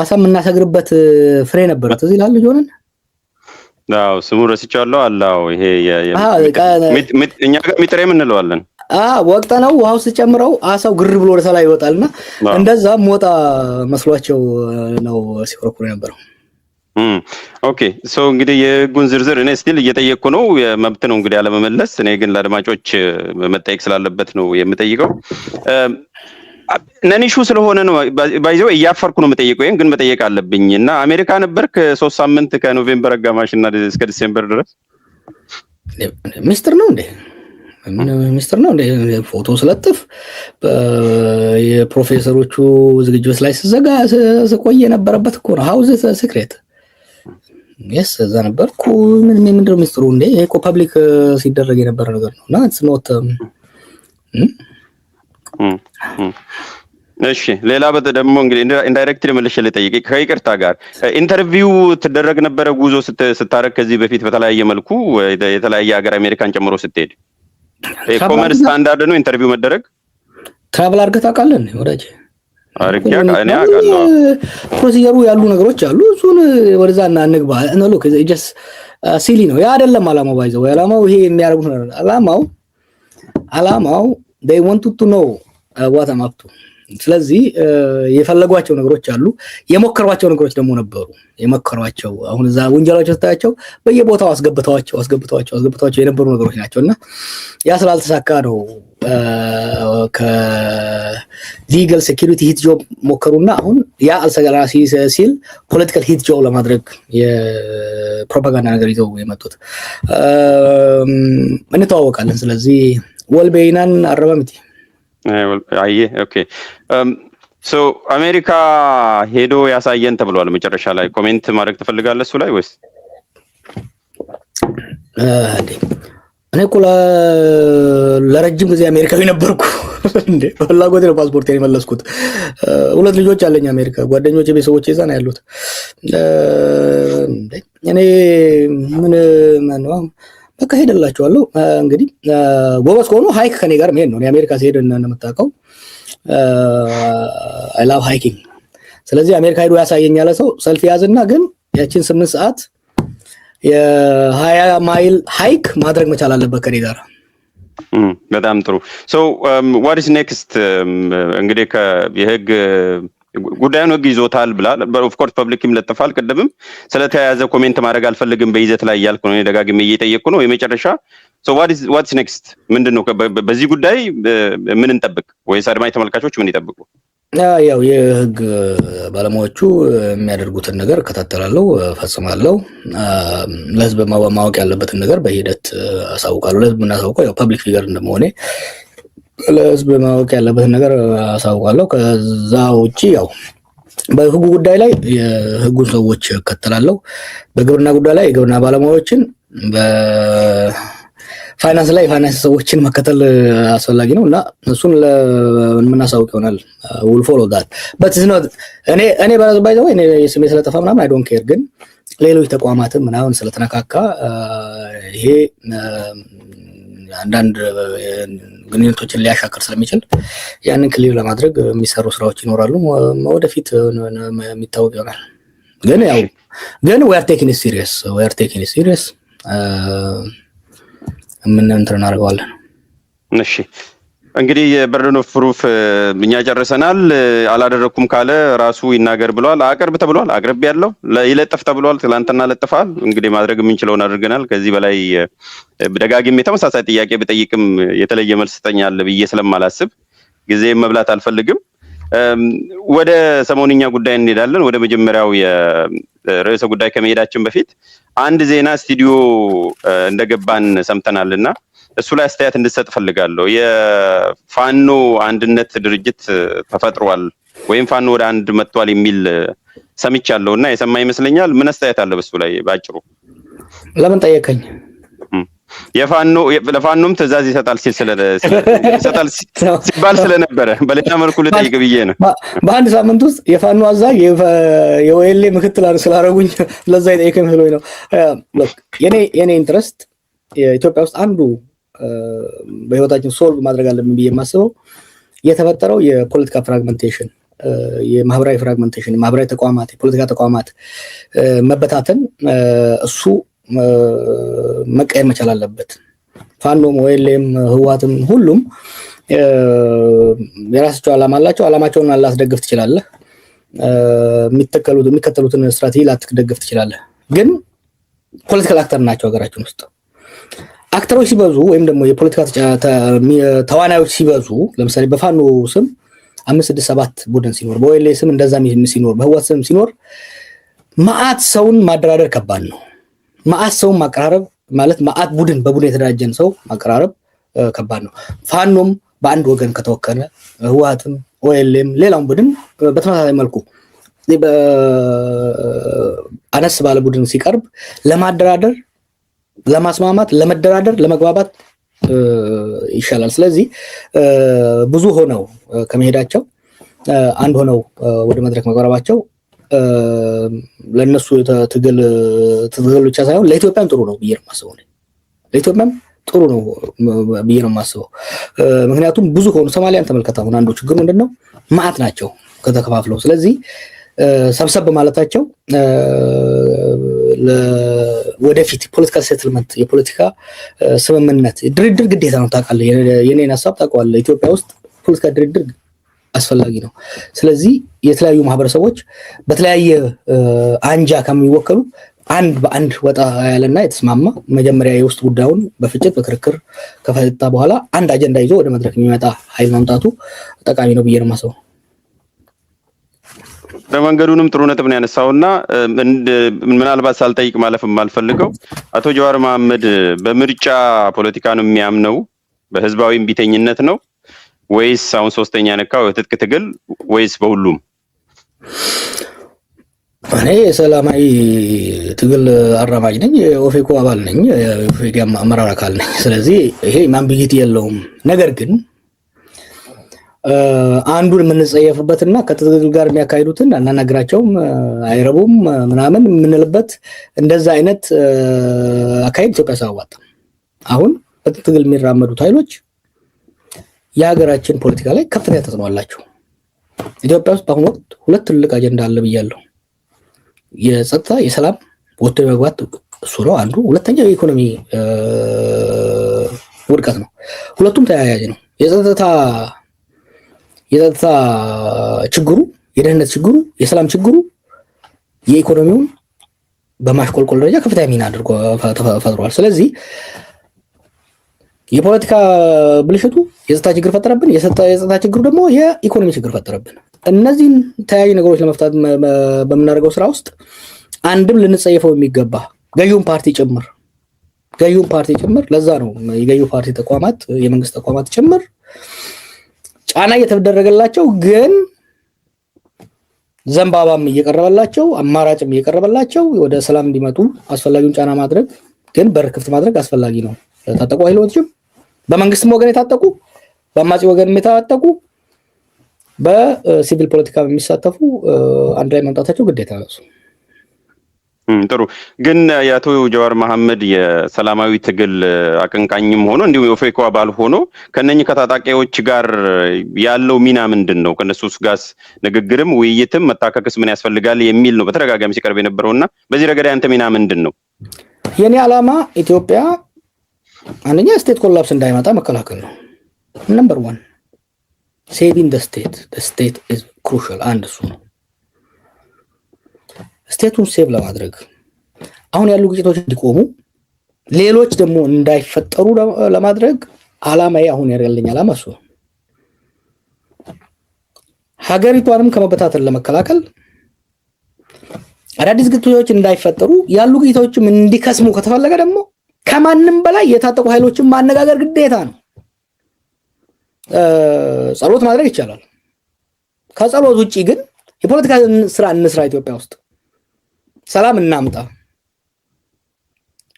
አሳ የምናሰግርበት ፍሬ ነበር ትዝ ይላል ጆነን አዎ ስሙ ረስቻለሁ አላው ይሄ እኛ ጋር ሚጥሬም እንለዋለን ወቅታ ነው ውሃው ሲጨምረው አሳው ግር ብሎ ወደ ሰላይ ይወጣልና እንደዛ ሞጣ መስሏቸው ነው ሲኮረኩሩ የነበረው ኦኬ ሶ እንግዲህ የህጉን ዝርዝር እኔ ስቲል እየጠየቅኩ ነው መብት ነው እንግዲህ አለመመለስ እኔ ግን ለአድማጮች መጠየቅ ስላለበት ነው የምጠይቀው ነኒሹ ስለሆነ ነው ባይዘው እያፈርኩ ነው የምጠይቀው ግን መጠየቅ አለብኝና አሜሪካ ነበርክ 3 ሳምንት ከኖቬምበር አጋማሽና እስከ ዲሴምበር ድረስ ሚስተር ነው እንዴ ሚስተር ነው እንዴ ፎቶ ስለጥፍ የፕሮፌሰሮቹ ዝግጅት ላይ ሲዘጋ ቆየ ነበረበት እኮ ነው ሃውዝ ሲክሬት yes እዛ ነበርኩ ምንድነው ሚስተሩ እንዴ እኮ ፐብሊክ ሲደረግ የነበረ ነገር ነውና it's not እሺ ሌላ ደግሞ እንግዲህ ኢንዳይሬክትሊ መልሼ ልጠይቅ ከይቅርታ ጋር ኢንተርቪው ተደረግ ነበር ጉዞ ስታረግ ከዚህ በፊት በተለያየ መልኩ የተለያየ ሀገር አሜሪካን ጨምሮ ስትሄድ ኮመን ስታንዳርድ ነው ኢንተርቪው መደረግ ትራቭል አድርገህ ታውቃለህ ወዳጅ አርኪያ እኔ አውቃለሁ ፕሮሲጀሩ ያሉ ነገሮች አሉ እሱን ወደዛ እና እንግባ ነው ሎክ ጀስት ሲሊ ነው ያ አይደለም አላማው ባይዘው አላማው ይሄ የሚያደርጉት ነው አላማው they wanted to know what I'm up to ስለዚህ የፈለጓቸው ነገሮች አሉ የሞከሯቸው ነገሮች ደግሞ ነበሩ የሞከሯቸው አሁን እዛ ወንጀላቸው ታያቸው በየቦታው አስገብተዋቸው የነበሩ ነገሮች ናቸውና ያ ስላልተሳካ ነው ከሊጋል ሴኩሪቲ ሂት ጆብ ሞከሩና አሁን ያ አልሰራሲ ሲል ፖለቲካል ሂት ጆብ ለማድረግ የፕሮፓጋንዳ ነገር ይዘው የመጡት እንተዋወቃለን ስለዚህ ወልቤይናን አረባምቲ አይ ኦኬ ሶ አሜሪካ ሄዶ ያሳየን ተብሏል መጨረሻ ላይ ኮሜንት ማድረግ ትፈልጋለህ እሱ ላይ ወይስ እኔ እኮ ለረጅም ጊዜ አሜሪካዊ ነበርኩ እንዴ ፍላጎቴ ነው ፓስፖርቴን የመለስኩት ሁለት ልጆች አለኝ አሜሪካ ጓደኞቼ ቤተሰቦቼ እዛ ነው ያሉት እኔ ምን ነው በቃ ሄደላችኋለሁ እንግዲህ ጎበዝ ሆኖ ሃይክ ከኔ ጋር መሄድ ነው እኔ አሜሪካ ሲሄድ እንደምታውቀው አይ ላቭ ሃይኪንግ ስለዚህ አሜሪካ ሄዶ ያሳየኛል ሰው ሰልፍ ያዝና ግን ያቺን 8 ሰዓት የ20 ማይል ሃይክ ማድረግ መቻል አለበት ከኔ ጋር በጣም ጥሩ ሶ what is next እንግዲህ የህግ ጉዳዩን ህግ ይዞታል ብላል ኦፍ ኮርስ ፐብሊክም ለጥፋል ቀደምም ስለተያያዘ ኮሜንት ማድረግ አልፈልግም በይዘት ላይ ያልኩ ነው ደጋግሜ እየጠየቅኩ ነው የመጨረሻ so what's next ምንድነው በዚህ ጉዳይ ምን እንጠብቅ ወይስ አድማጭ ተመልካቾች ምን ይጠብቁ ያው የህግ ባለሙያዎቹ የሚያደርጉትን ነገር ከተተላለው ፈጽማለሁ ለህዝብ ማወቅ ያለበትን ነገር በሂደት አሳውቃለሁ ለህዝብ እናሳውቀው ያው ፐብሊክ ፊገር እንደመሆኔ ለህዝብ ማወቅ ያለበትን ነገር አሳውቃለሁ ከዛ ውጪ ያው በህጉ ጉዳይ ላይ የህጉን ሰዎች ከተላለው በግብርና ጉዳይ ላይ የግብርና ባለሙያዎችን በፋይናንስ ላይ ፋይናንስ ሰዎችን መከተል አስፈላጊ ነውና እሱን ለምናሳውቅ ይሆናል we'll follow that but it's not እኔ ባይዘው እኔ ስሜ ስለጠፋ ምናምን I don't care ግን ሌሎች ተቋማትም ምናምን ስለተነካካ ይሄ አንዳንድ ግንኙነቶችን ሊያሻክር ስለሚችል ያንን ክሊር ለማድረግ የሚሰሩ ስራዎች ይኖራሉ ወደፊት የሚታወቅ ይሆናል ግን we are taking it serious ምን እንትን እናደርገዋለን እሺ እንግዲህ የበርደን ኦፍ ፕሩፍ እኛ ጨርሰናል አላደረኩም ካለ ራሱ ይናገር ብሏል አቅርብ ተብሏል አቅርብ ያለው ይለጥፍ ተብሏል ትላንትና ለጥፋል እንግዲህ ማድረግ የምንችለውን አድርገናል ከዚህ በላይ በደጋግም የተመሳሳይ ጥያቄ በጠይቅም የተለየ መልስ ተኛለ ብዬ ስለማላስብ ጊዜ መብላት አልፈልግም ወደ ሰሞንኛ ጉዳይ እንሄዳለን ወደ መጀመሪያው የርዕሰ ጉዳይ ከመሄዳችን በፊት አንድ ዜና ስቱዲዮ እንደገባን ሰምተናልና እሱ ላይ አስተያየት እንድሰጥ ፈልጋለሁ የፋኖ አንድነት ድርጅት ተፈጥሯል ወይም ፋኖ ወደ አንድ መጥቷል የሚል ሰምቻለሁና የሰማ ይመስለኛል ምን አስተያየት አለ በሱ ላይ ባጭሩ ለምን ጠየቀኝ ለፋኖም ትዕዛዝ ይሰጣል ሲባል ስለነበረ በሌላ መልኩ ልጠይቅ ብዬ ነው በአንድ ሳምንት ውስጥ የፋኖ አዛዥ የወይሌ ምክትል ስላደረጉኝ ለዛ ይጠይቀኝ ስለሆነ ነው የኔ ኢንትረስት የኢትዮጵያ ውስጥ አንዱ በህይወታችን ሶልቭ ማድረግ አለብን ብዬ የማስበው የተፈጠረው የፖለቲካ ፍራግመንቴሽን የማህበራዊ ፍራግመንቴሽን ማህበራዊ ተቋማት የፖለቲካ ተቋማት መበታተን እሱ መቀየር መቻል አለበት። ፋኖም ወይም ህወሓትም ሁሉም የራሳቸው ዓላማ አላቸው። ዓላማቸውን ላትደግፍ ትችላለህ፣ የሚከተሉትን ስትራቴጂ ላትደግፍ ትችላለህ። ግን ፖለቲካል አክተር ናቸው ሀገራችን ውስጥ። አክተሮች ሲበዙ ወይም ደግሞ የፖለቲካ ተዋናዮች ሲበዙ ለምሳሌ በፋኖ ስም 5 6 7 ቡድን ሲኖር፣ በወይሌ ስም እንደዛ ሲኖር፣ በህወሓት ስም ሲኖር ማአት ሰውን ማደራደር ከባድ ነው። ማአት ሰውን ማቀራረብ ማለት ማአት ቡድን በቡድን የተደራጀን ሰው ማቀራረብ ከባድ ነው። ፋኖም በአንድ ወገን ከተወከለ ህወሓትም ወይሌም ሌላውን ቡድን በተመሳሳይ መልኩ አነስ ባለ ቡድን ሲቀርብ ለማደራደር፣ ለማስማማት፣ ለመደራደር፣ ለመግባባት ይሻላል። ስለዚህ ብዙ ሆነው ከመሄዳቸው አንድ ሆነው ወደ መድረክ መቅረባቸው ለነሱ ትግል ብቻ ሳይሆን ለኢትዮጵያም ጥሩ ነው ብዬ ነው የማስበው። ለኢትዮጵያም ጥሩ ነው ብዬ ነው የማስበው። ምክንያቱም ብዙ ሆኑ። ሶማሊያን ተመልከታ። አሁን አንዱ ችግር ምንድነው? ማዕት ናቸው ከተከፋፍለው። ስለዚህ ሰብሰብ ማለታቸው ወደፊት ፖለቲካል ሴትልመንት የፖለቲካ ስምምነት ድርድር ግዴታ ነው። ታውቃለህ፣ የኔን ሀሳብ ታውቀዋለህ። ኢትዮጵያ ውስጥ ፖለቲካ ድርድር አስፈላጊ ነው። ስለዚህ የተለያዩ ማህበረሰቦች በተለያየ አንጃ ከሚወከሉ አንድ በአንድ ወጣ ያለና የተስማማ መጀመሪያ የውስጥ ጉዳዩን በፍጭት በክርክር ከፈታ በኋላ አንድ አጀንዳ ይዞ ወደ መድረክ የሚመጣ ኃይል ማምጣቱ ጠቃሚ ነው ብዬ ነው የማስበው። በመንገዱንም ጥሩ ነጥብ ነው ያነሳውና ምናልባት ሳልጠይቅ ማለፍ የማልፈልገው አቶ ጀዋር መሐመድ በምርጫ ፖለቲካ ነው የሚያምነው፣ በህዝባዊ እምቢተኝነት ነው ወይስ አሁን ሶስተኛ ነካው የትጥቅ ትግል ወይስ በሁሉም? እኔ የሰላማዊ ትግል አራማጅ ነኝ፣ የኦፌኮ አባል ነኝ፣ የኦፌኮ አመራር አካል ነኝ። ስለዚህ ይሄ ማንቢጊቲ የለውም። ነገር ግን አንዱን የምንጸየፍበትና ከትግል ጋር የሚያካሂዱትን አናናግራቸውም፣ አይረቡም ምናምን የምንልበት እንደዛ አይነት አካሄድ ኢትዮጵያ ሳዋጣ አሁን በትግል የሚራመዱት ኃይሎች የሀገራችን ፖለቲካ ላይ ከፍተኛ ተጽዕኖ አላቸው። ኢትዮጵያ ውስጥ በአሁኑ ወቅት ሁለት ትልቅ አጀንዳ አለ ብያለሁ። የጸጥታ፣ የሰላም ወጥቶ መግባት እሱ ነው አንዱ። ሁለተኛው የኢኮኖሚ ውድቀት ነው። ሁለቱም ተያያዥ ነው። የጸጥታ ችግሩ፣ የደህንነት ችግሩ፣ የሰላም ችግሩ የኢኮኖሚውን በማሽቆልቆል ደረጃ ከፍተኛ ሚና አድርጎ ፈጥሯል። ስለዚህ የፖለቲካ ብልሽቱ የጸጥታ ችግር ፈጠረብን፣ የጸጥታ ችግሩ ደግሞ የኢኮኖሚ ችግር ፈጠረብን። እነዚህን ተያያዥ ነገሮች ለመፍታት በምናደርገው ስራ ውስጥ አንድም ልንጸየፈው የሚገባ ገዢውን ፓርቲ ጭምር ለዛ ነው የገዢው ፓርቲ ተቋማት፣ የመንግስት ተቋማት ጭምር ጫና እየተደረገላቸው ግን ዘንባባም እየቀረበላቸው አማራጭም እየቀረበላቸው ወደ ሰላም እንዲመጡ አስፈላጊውን ጫና ማድረግ ግን በር ክፍት ማድረግ አስፈላጊ ነው። ታጠቁ ኃይሎችም በመንግስትም ወገን የታጠቁ በአማጺ ወገን የታጠቁ በሲቪል ፖለቲካ የሚሳተፉ አንድ ላይ መምጣታቸው ግዴታ ነው። ጥሩ። ግን የአቶ ጀዋር መሐመድ የሰላማዊ ትግል አቀንቃኝም ሆኖ እንዲሁም የኦፌኮ አባል ሆኖ ከነኚህ ከታጣቂዎች ጋር ያለው ሚና ምንድን ነው? ከነሱስ ጋር ንግግርም ውይይትም መታከክስ ምን ያስፈልጋል የሚል ነው በተደጋጋሚ ሲቀርብ የነበረውና በዚህ ረገድ ያንተ ሚና ምንድን ነው? የኔ ዓላማ ኢትዮጵያ አንደኛ ስቴት ኮላፕስ እንዳይመጣ መከላከል ነው። ነምበር 1 ሴቪንግ the state is crucial። አንድ እሱ ነው። ስቴቱን ሴቭ ለማድረግ አሁን ያሉ ግጭቶች እንዲቆሙ ሌሎች ደግሞ እንዳይፈጠሩ ለማድረግ ዓላማዬ አሁን ያለኝ ዓላማ እሱ ነው። ሀገሪቷንም ከመበታተን ለመከላከል አዳዲስ ግጭቶች እንዳይፈጠሩ ያሉ ግጭቶችም እንዲከስሙ ከተፈለገ ደግሞ ከማንም በላይ የታጠቁ ኃይሎችን ማነጋገር ግዴታ ነው። ጸሎት ማድረግ ይቻላል። ከጸሎት ውጪ ግን የፖለቲካ ስራ እንስራ። ኢትዮጵያ ውስጥ ሰላም እናምጣ።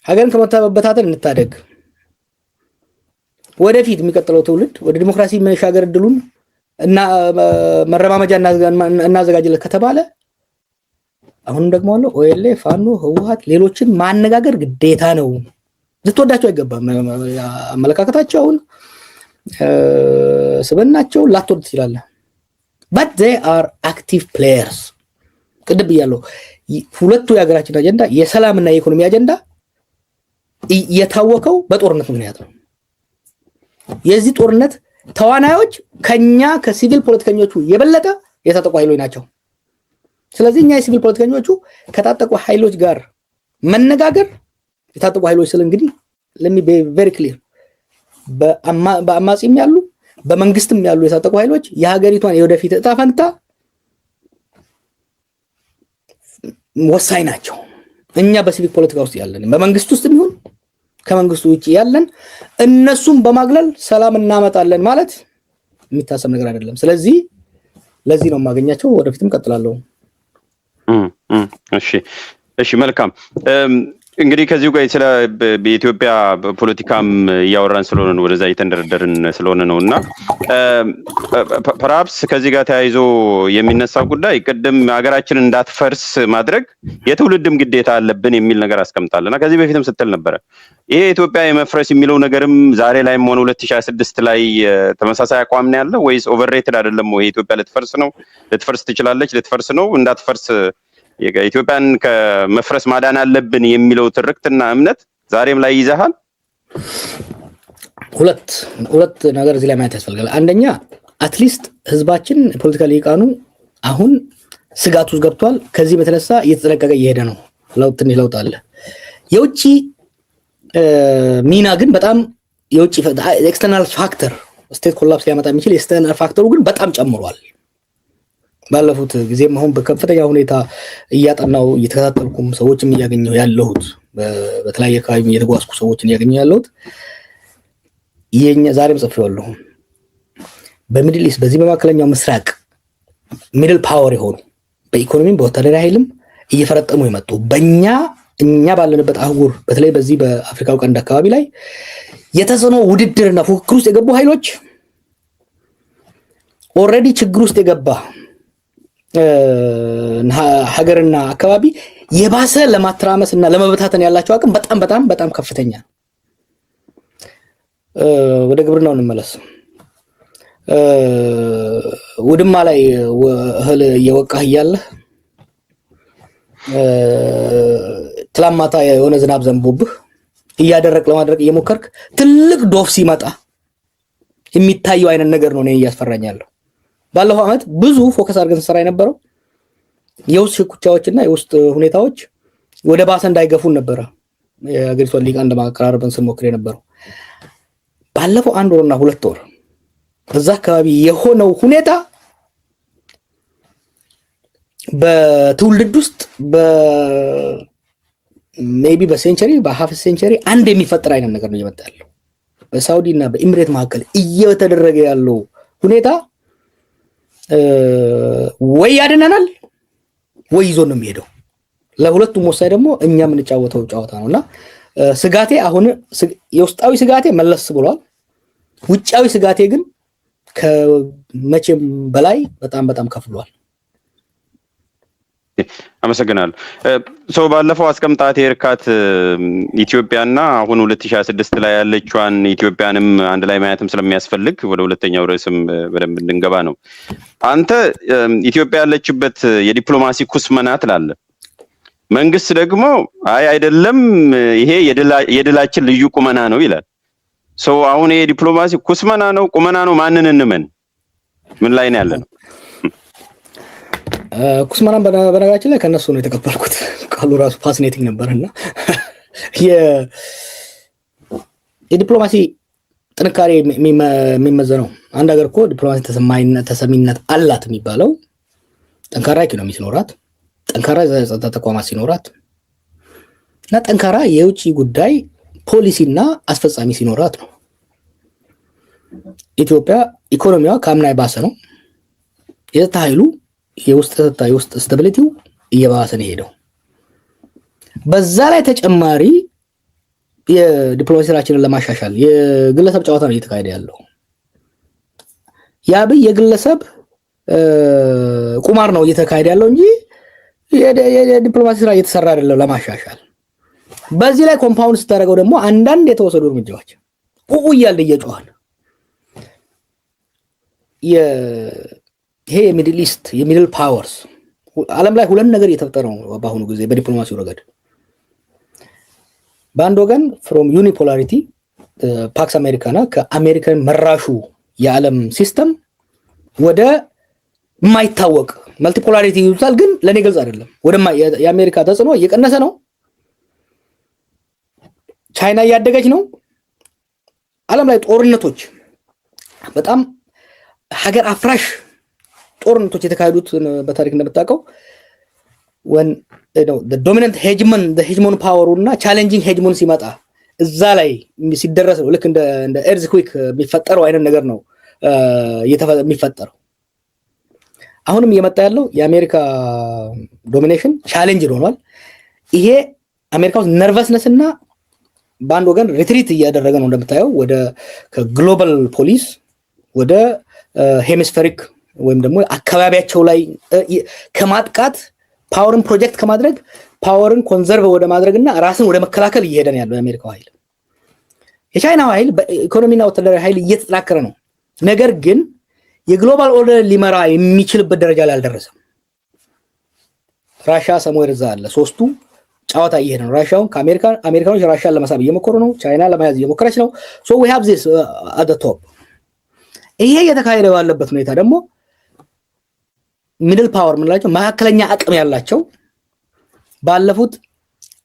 ሀገርን ከመበታተን እንታደግ። ወደፊት የሚቀጥለው ትውልድ ወደ ዲሞክራሲ መሻገር እድሉን እና መረማመጃ እናዘጋጅለት ከተባለ አሁንም ደግሞ አለው ኦኤልኤ፣ ፋኖ፣ ህወሓት ሌሎችን ማነጋገር ግዴታ ነው። ልትወዳቸው አይገባም። አመለካከታቸውን ስብናቸው ላትወድ ትችላለህ። but they are active players ቅድም ብያለሁ ሁለቱ የሀገራችን አጀንዳ የሰላምና የኢኮኖሚ አጀንዳ የታወቀው በጦርነት ምክንያት ነው የዚህ ጦርነት ተዋናዮች ከኛ ከሲቪል ፖለቲከኞቹ የበለጠ የታጠቁ ኃይሎች ናቸው ስለዚህ እኛ የሲቪል ፖለቲከኞቹ ከታጠቁ ኃይሎች ጋር መነጋገር የታጠቁ ኃይሎች ስለ እንግዲህ let me be very clear በአማጺም ያሉ በመንግስትም ያሉ የታጠቁ ኃይሎች የሀገሪቷን የወደፊት እጣ ፈንታ ወሳኝ ናቸው እኛ በሲቪክ ፖለቲካ ውስጥ ያለን በመንግስት ውስጥ ቢሆን ከመንግስቱ ውጪ ያለን እነሱም በማግለል ሰላም እናመጣለን ማለት የሚታሰብ ነገር አይደለም ስለዚህ ለዚህ ነው ማገኛቸው ወደፊትም ቀጥላለሁ እሺ መልካም እንግዲህ ከዚሁ ጋር ስለ በኢትዮጵያ ፖለቲካም ያወራን ስለሆነ ነው ወደዛ እየተንደረደርን ስለሆነ ነውና perhaps ከዚህ ጋር ተያይዞ የሚነሳው ጉዳይ ቀደም ሀገራችን እንዳትፈርስ ማድረግ የትውልድም ግዴታ አለብን የሚል ነገር አስቀምጣለና ከዚህ በፊትም ስትል ነበር ይሄ ኢትዮጵያ የመፍረስ የሚለው ነገርም ዛሬ ላይም ሆነ 2026 ላይ ተመሳሳይ አቋም ነው ያለው ወይስ ኦቨርሬትድ አይደለም ወይ ኢትዮጵያ ልትፈርስ ትችላለች ልትፈርስ ነው እንዳትፈርስ የኢትዮጵያን ከመፍረስ ማዳን አለብን የሚለው ትርክትና እምነት ዛሬም ላይ ይዘሃል ሁለት ነገር እዚህ ላይ ማየት ያስፈልጋል አንደኛ አትሊስት ህዝባችን ፖለቲካሊ ይቃኑ አሁን ስጋት ውስጥ ገብቷል ከዚህ በተነሳ እየተጠነቀቀ እየሄደ ነው ትንሽ ለውጥ አለ የውጪ ሚና ግን በጣም የውጪ ኤክስተርናል ፋክተር ስቴት ኮላፕስ ሊያመጣ የሚችል ኤክስተርናል ፋክተሩ ግን በጣም ጨምሯል ባለፉት ጊዜም አሁን በከፍተኛ ሁኔታ እያጠናው እየተከታተልኩም ሰዎችም እያገኘው ያለሁት በተለያየ አካባቢ እየተጓዝኩ ሰዎችን እያገኘው ያለሁት የኛ ዛሬም ጽፌዋለሁ በሚድል ኢስት በዚህ በማከለኛው ምስራቅ ሚድል ፓወር የሆኑ በኢኮኖሚም በወታደራዊ ኃይልም እየፈረጠሙ የመጡ እኛ ባለንበት አህጉር በተለይ በዚህ በአፍሪካው ቀንድ አካባቢ ላይ የተሰኖ ውድድርና ፉክክር ውስጥ የገቡ ኃይሎች ኦሬዲ ችግር ውስጥ የገባ ሀገርና አካባቢ የባሰ ለማትራመስና ለመበታተን ያላቸው አቅም በጣም ከፍተኛ ወደ ግብርናው እንመለስ ውድማ ላይ እህል እየወቃህ እያለ ትላማታ የሆነ ዝናብ ዘንቦብህ እያደረቅ ለማድረግ እየሞከርክ ትልቅ ዶፍ ሲመጣ የሚታየው አይነት ነገር ነው እኔ እያስፈራኛለሁ ባለፈው አመት ብዙ ፎከስ አድርገን ሰራ የነበረው የውስጥ ሽኩቻዎችና የውስጥ ሁኔታዎች ወደ ባሰ እንዳይገፉን ነበር የአገሪቷን ሊቃ እንደማቀራረብን ስንሞክር የነበረው ባለፈው 1 ወርና 2 ወር በዛ አካባቢ የሆነው ሁኔታ በትውልድ ውስጥ ሜቢ በሴንቸሪ በሃፍ ሴንቸሪ አንድ የሚፈጠር አይነት ነገር ነው እየመጣ ያለው በሳውዲ እና በኢሚሬት መካከል እየተደረገ ያለው ሁኔታ ወይ ያድነናል ወይ ይዞ ነው የሚሄደው ለሁለቱም ወሳይ ደግሞ እኛ የምንጫወተው ጫወታ ነውና ስጋቴ አሁን የውስጣዊ ስጋቴ መለስ ብሏል ውጫዊ ስጋቴ ግን ከመቼም በላይ በጣም ከፍሏል አመሰግናለሁ ሶ ባለፈው አስቀምጣት የርካት ኢትዮጵያና አሁን 2026 ላይ ያለችዋን ኢትዮጵያንም አንድ ላይ ማየትም ስለሚያስፈልግ ወደ ሁለተኛው ርዕስም በደንብ እንድንገባ ነው አንተ ኢትዮጵያ ያለችበት የዲፕሎማሲ ኩስመና ትላለ መንግስት ደግሞ አይደለም ይሄ የድላችን ልዩ ቁመና ነው ይላል ሶ አሁን ይሄ ዲፕሎማሲ ኩስመና ነው ቁመና ነው ማንን እንመን ምን ላይ ነው ያለነው ኩስማናን በነገራችን ላይ ከነሱ ነው የተቀበልኩት ቃሉ ራሱ ፋሲኔቲንግ ነበርና የዲፕሎማሲ ጥንካሬ የሚመዘነው አንድ ሀገር እኮ ዲፕሎማሲ ተሰሚነት አላት የሚባለው ጠንካራ ኢኮኖሚ ሲኖራት ጠንካራ የጸጥታ ተቋማት ሲኖራት እና ጠንካራ የውጭ ጉዳይ ፖሊሲና አስፈጻሚ ሲኖራት ነው ኢትዮጵያ ኢኮኖሚዋ ከአምና ባሰ ነው የጸጥታ ኃይሉ የውስጥ ስታቢሊቲው እየባሰ ነው ሄደው በዛ ላይ ተጨማሪ የዲፕሎማሲ ስራችንን ለማሻሻል የግለሰብ ጨዋታ ነው እየተካሄደ ያለው ያብ የግለሰብ ቁማር ነው እየተካሄደ ያለው እንጂ የዲፕሎማሲ ስራ እየተሰራ አይደለም ለማሻሻል በዚህ ላይ ኮምፓውንድ ስታደርገው ደግሞ አንዳንድ የተወሰዱ እርምጃዎች እያለ እየጮሃል ይሄ የሚድል ኢስት የሚድል ፓወርስ ዓለም ላይ ሁለት ነገር እየተፈጠረ ነው በአሁኑ ጊዜ በዲፕሎማሲው ረገድ። በአንድ ወገን ፍሮም ዩኒፖላሪቲ ፓክስ አሜሪካና ከአሜሪካን መራሹ የዓለም ሲስተም ወደ የማይታወቅ መልቲፖላሪቲ ይሉታል፣ ግን ለኔ ግልጽ አይደለም። ወደ የአሜሪካ ተጽዕኖ እየቀነሰ ነው። ቻይና እያደገች ነው። ዓለም ላይ ጦርነቶች በጣም ሀገር አፍራሽ ጦርነቶች የተካሄዱት በታሪክ እንደምታውቀው when the dominant hegemon power እና ቻሌንጂንግ ሄጅሞን ሲመጣ እዛ ላይ ሲደረስ ነው ልክ እንደ ኤርዝኩዊክ የሚፈጠረው አይነት ነገር ነው የሚፈጠረው። አሁንም እየመጣ ያለው የአሜሪካ ዶሚኔሽን ቻሌንጅ ሆኗል። ይሄ አሜሪካ ውስጥ ነርቨስነስ እና በአንድ ወገን ሪትሪት እያደረገ ነው እንደምታየው ወደ ከግሎባል ፖሊስ ወደ ሄሚስፌሪክ ወይም ደግሞ አካባቢያቸው ላይ ከማጥቃት ፓወርን ፕሮጀክት ከማድረግ ፓወርን ኮንዘርቭ ወደ ማድረግና ራስን ወደ መከላከል እየሄደ ነው ያለው የአሜሪካው ኃይል። የቻይናው ኃይል በኢኮኖሚና ወታደራዊ ኃይል እየተጠናከረ ነው። ነገር ግን የግሎባል ኦርደር ሊመራ የሚችልበት ደረጃ ላይ አልደረሰም። ራሻ ሰሞኑን እዛ አለ። ሶስቱ ጫዋታ እየሄደ ነው። ራሻውን አሜሪካኖች ራሻን ለመሳብ እየሞከሩ ነው። ቻይና ለመያዝ እየሞከረች ነው። ሶ we have this at the top። ይሄ እየተካሄደ ባለበት ሁኔታ ደግሞ ሚድል ፓወር ምንላቸው መካከለኛ አቅም ያላቸው ባለፉት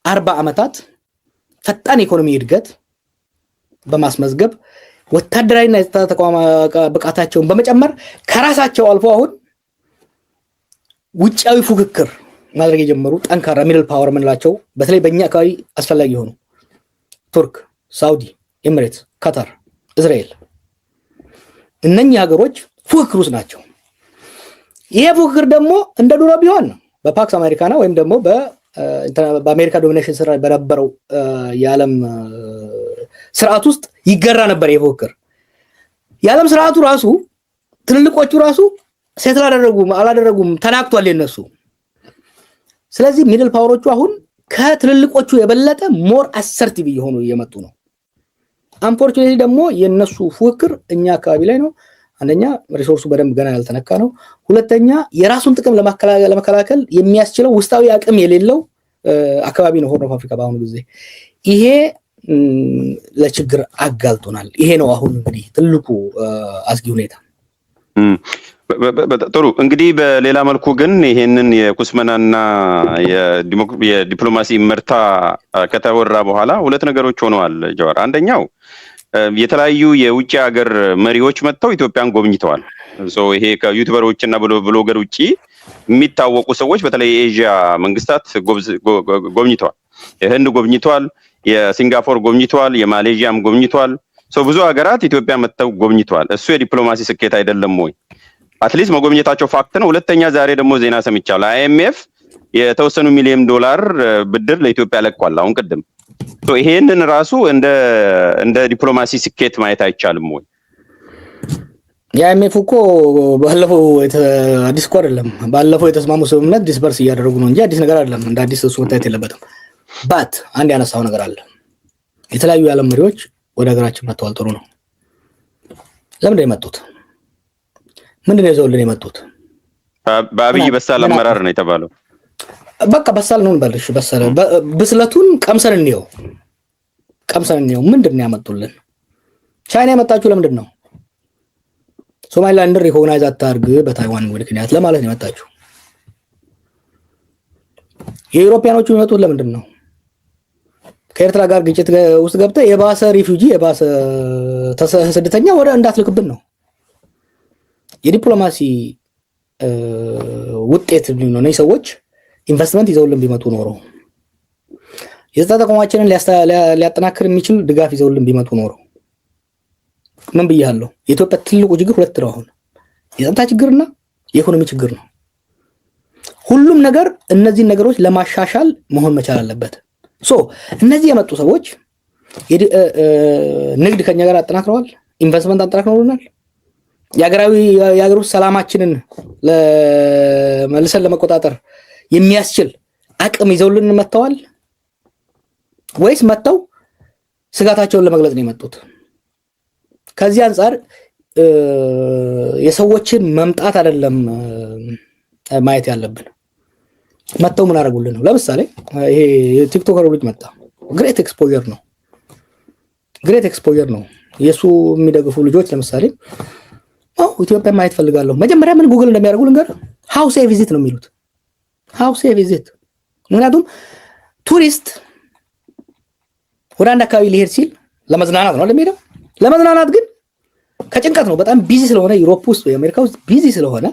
40 ዓመታት ፈጣን ኢኮኖሚ እድገት በማስመዝገብ ወታደራዊና የጸጥታ ተቋም ብቃታቸውን በመጨመር ከራሳቸው አልፎ አሁን ውጫዊ ፉክክር ማድረግ የጀመሩ ጠንካራ ሚድል ፓወር ምንላቸው በተለይ በእኛ አካባቢ አስፈላጊ ሆኑ ቱርክ፣ ሳውዲ፣ ኤሚሬትስ፣ ካታር፣ እስራኤል እነኚህ ሀገሮች ፉክክር ውስጥ ናቸው። ይሄ ፉክክር ደግሞ እንደ ድሮ ቢሆን በፓክስ አሜሪካና ወይም ደግሞ በአሜሪካ ዶሚኔሽን ስራ በነበረው የዓለም ስርዓት ውስጥ ይገራ ነበር። ይሄ ፉክክር የዓለም ስርዓቱ ራሱ ትልልቆቹ ራሱ ሴትል አላደረጉም ተናክቷል የነሱ። ስለዚህ ሚድል ፓወሮቹ አሁን ከትልልቆቹ የበለጠ ሞር አሰርቲቭ እየሆኑ እየመጡ ነው። አንፎርቹኔትሊ ደግሞ የነሱ ፉክክር እኛ አካባቢ ላይ ነው። አንደኛ ሪሶርሱ በደንብ ገና ያልተነካ ነው። ሁለተኛ የራሱን ጥቅም ለመከላከል የሚያስችለው ውስጣዊ አቅም የሌለው አካባቢ ነው ሆርን ኦፍ አፍሪካ በአሁኑ ጊዜ። ይሄ ለችግር አጋልጦናል። ይሄ ነው አሁን እንግዲህ ትልቁ አስጊ ሁኔታ። ጥሩ እንግዲህ በሌላ መልኩ ግን ይሄንን የኩስመናና የዲፕሎማሲ ምርታ ከተወራ በኋላ ሁለት ነገሮች ሆነዋል ጀዋር። አንደኛው የተለያዩ የውጭ ሀገር መሪዎች መጥተው ኢትዮጵያን ጎብኝተዋል። ይሄ ከዩቲዩበሮች እና ብሎገር ውጪ የሚታወቁ ሰዎች በተለይ የኤዥያ መንግስታት ጎብኝተዋል። የህንድ ጎብኝተዋል፣ የሲንጋፖር ጎብኝተዋል፣ የማሌዥያም ጎብኝተዋል። ብዙ ሀገራት ኢትዮጵያ መጥተው ጎብኝተዋል። እሱ የዲፕሎማሲ ስኬት አይደለም ወይ? አትሊስት መጎብኘታቸው ፋክት ነው። ሁለተኛ ዛሬ ደግሞ ዜና ሰምቻለሁ። አይኤምኤፍ የተወሰኑ ሚሊዮን ዶላር ብድር ለኢትዮጵያ ለቋል አሁን ቅድም። ይሄንን ራሱ እንደ ዲፕሎማሲ ስኬት ማየት አይቻልም ወይ? የአይኤምኤፍ እኮ ባለፈው አዲስ እኮ አይደለም። ባለፈው የተስማሙ ስምምነት ዲስፐርስ እያደረጉ ነው እንጂ አዲስ ነገር አይደለም። እንደ አዲስ እሱ መታየት የለበትም። ባት አንድ ያነሳው ነገር አለ። የተለያዩ የዓለም መሪዎች ወደ ሀገራችን መጥተዋል። ጥሩ ነው። ለምንድን ነው የመጡት? ምንድን ነው ይዘውልን የመጡት? በአብይ በሳል አመራር ነው የተባለው። በቃ በሳል ነው እንበልሽ። በሳል ብስለቱን ቀምሰን እንየው። ምንድን ነው ያመጡልን? ቻይና የመጣችሁ ለምንድን ነው? ሶማሊላንድን ሪኮግናይዝ አታርግ በታይዋን ምክንያት ለማለት ነው የመጣችሁ። የአውሮፓኖቹ የሚመጡት ለምንድን ነው? ከኤርትራ ጋር ግጭት ውስጥ ገብተህ የባሰ ሪፊውጂ የባሰ ስደተኛ ወደ እንዳትልክብን ነው። የዲፕሎማሲ ውጤት ነው። እነዚህ ሰዎች ኢንቨስትመንት ይዘውልን ቢመጡ ኖሮ የጸጥታ ተቋማችንን ሊያጠናክር የሚችል ድጋፍ ይዘውልን ቢመጡ ኖሮ ምን ብያለሁ? የኢትዮጵያ ትልቁ ችግር ሁለት ነው። አሁን የጸጥታ ችግርና የኢኮኖሚ ችግር ነው። ሁሉም ነገር እነዚህን ነገሮች ለማሻሻል መሆን መቻል አለበት። እነዚህ የመጡ ሰዎች ንግድ ከኛ ጋር አጠናክረዋል፣ ኢንቨስትመንት አጠናክረውልናል። የሀገር ውስጥ ሰላማችንን መልሰን ለመቆጣጠር የሚያስችል አቅም ይዘውልን መጥተዋል ወይስ መጥተው ስጋታቸውን ለመግለጽ ነው የመጡት? ከዚህ አንፃር የሰዎችን መምጣት አይደለም ማየት ያለብን። መተው ምን አደረጉልን ነው? ለምሳሌ ይሄ ቲክቶከር ልጅ መጣ። ግሬት ኤክስፖዠር ነው። የሱ የሚደግፉ ልጆች ለምሳሌ ኢትዮጵያ ማየት ፈልጋለሁ። መጀመሪያ ምን ጉግል እንደሚያደርጉ ልንገር። ሃው ሴፍ ኢዝ ኢት ነው የሚሉት። ሃው ሴፍ ኢዝ ኢት። ምክንያቱም ቱሪስት ወደ አንድ አካባቢ ሊሄድ ሲል ለመዝናናት ነው ለሚሄደው። ለመዝናናት ግን ከጭንቀት ነው። በጣም ቢዚ ስለሆነ ዩሮፕ ውስጥ ወይ አሜሪካ ውስጥ ቢዚ ስለሆነ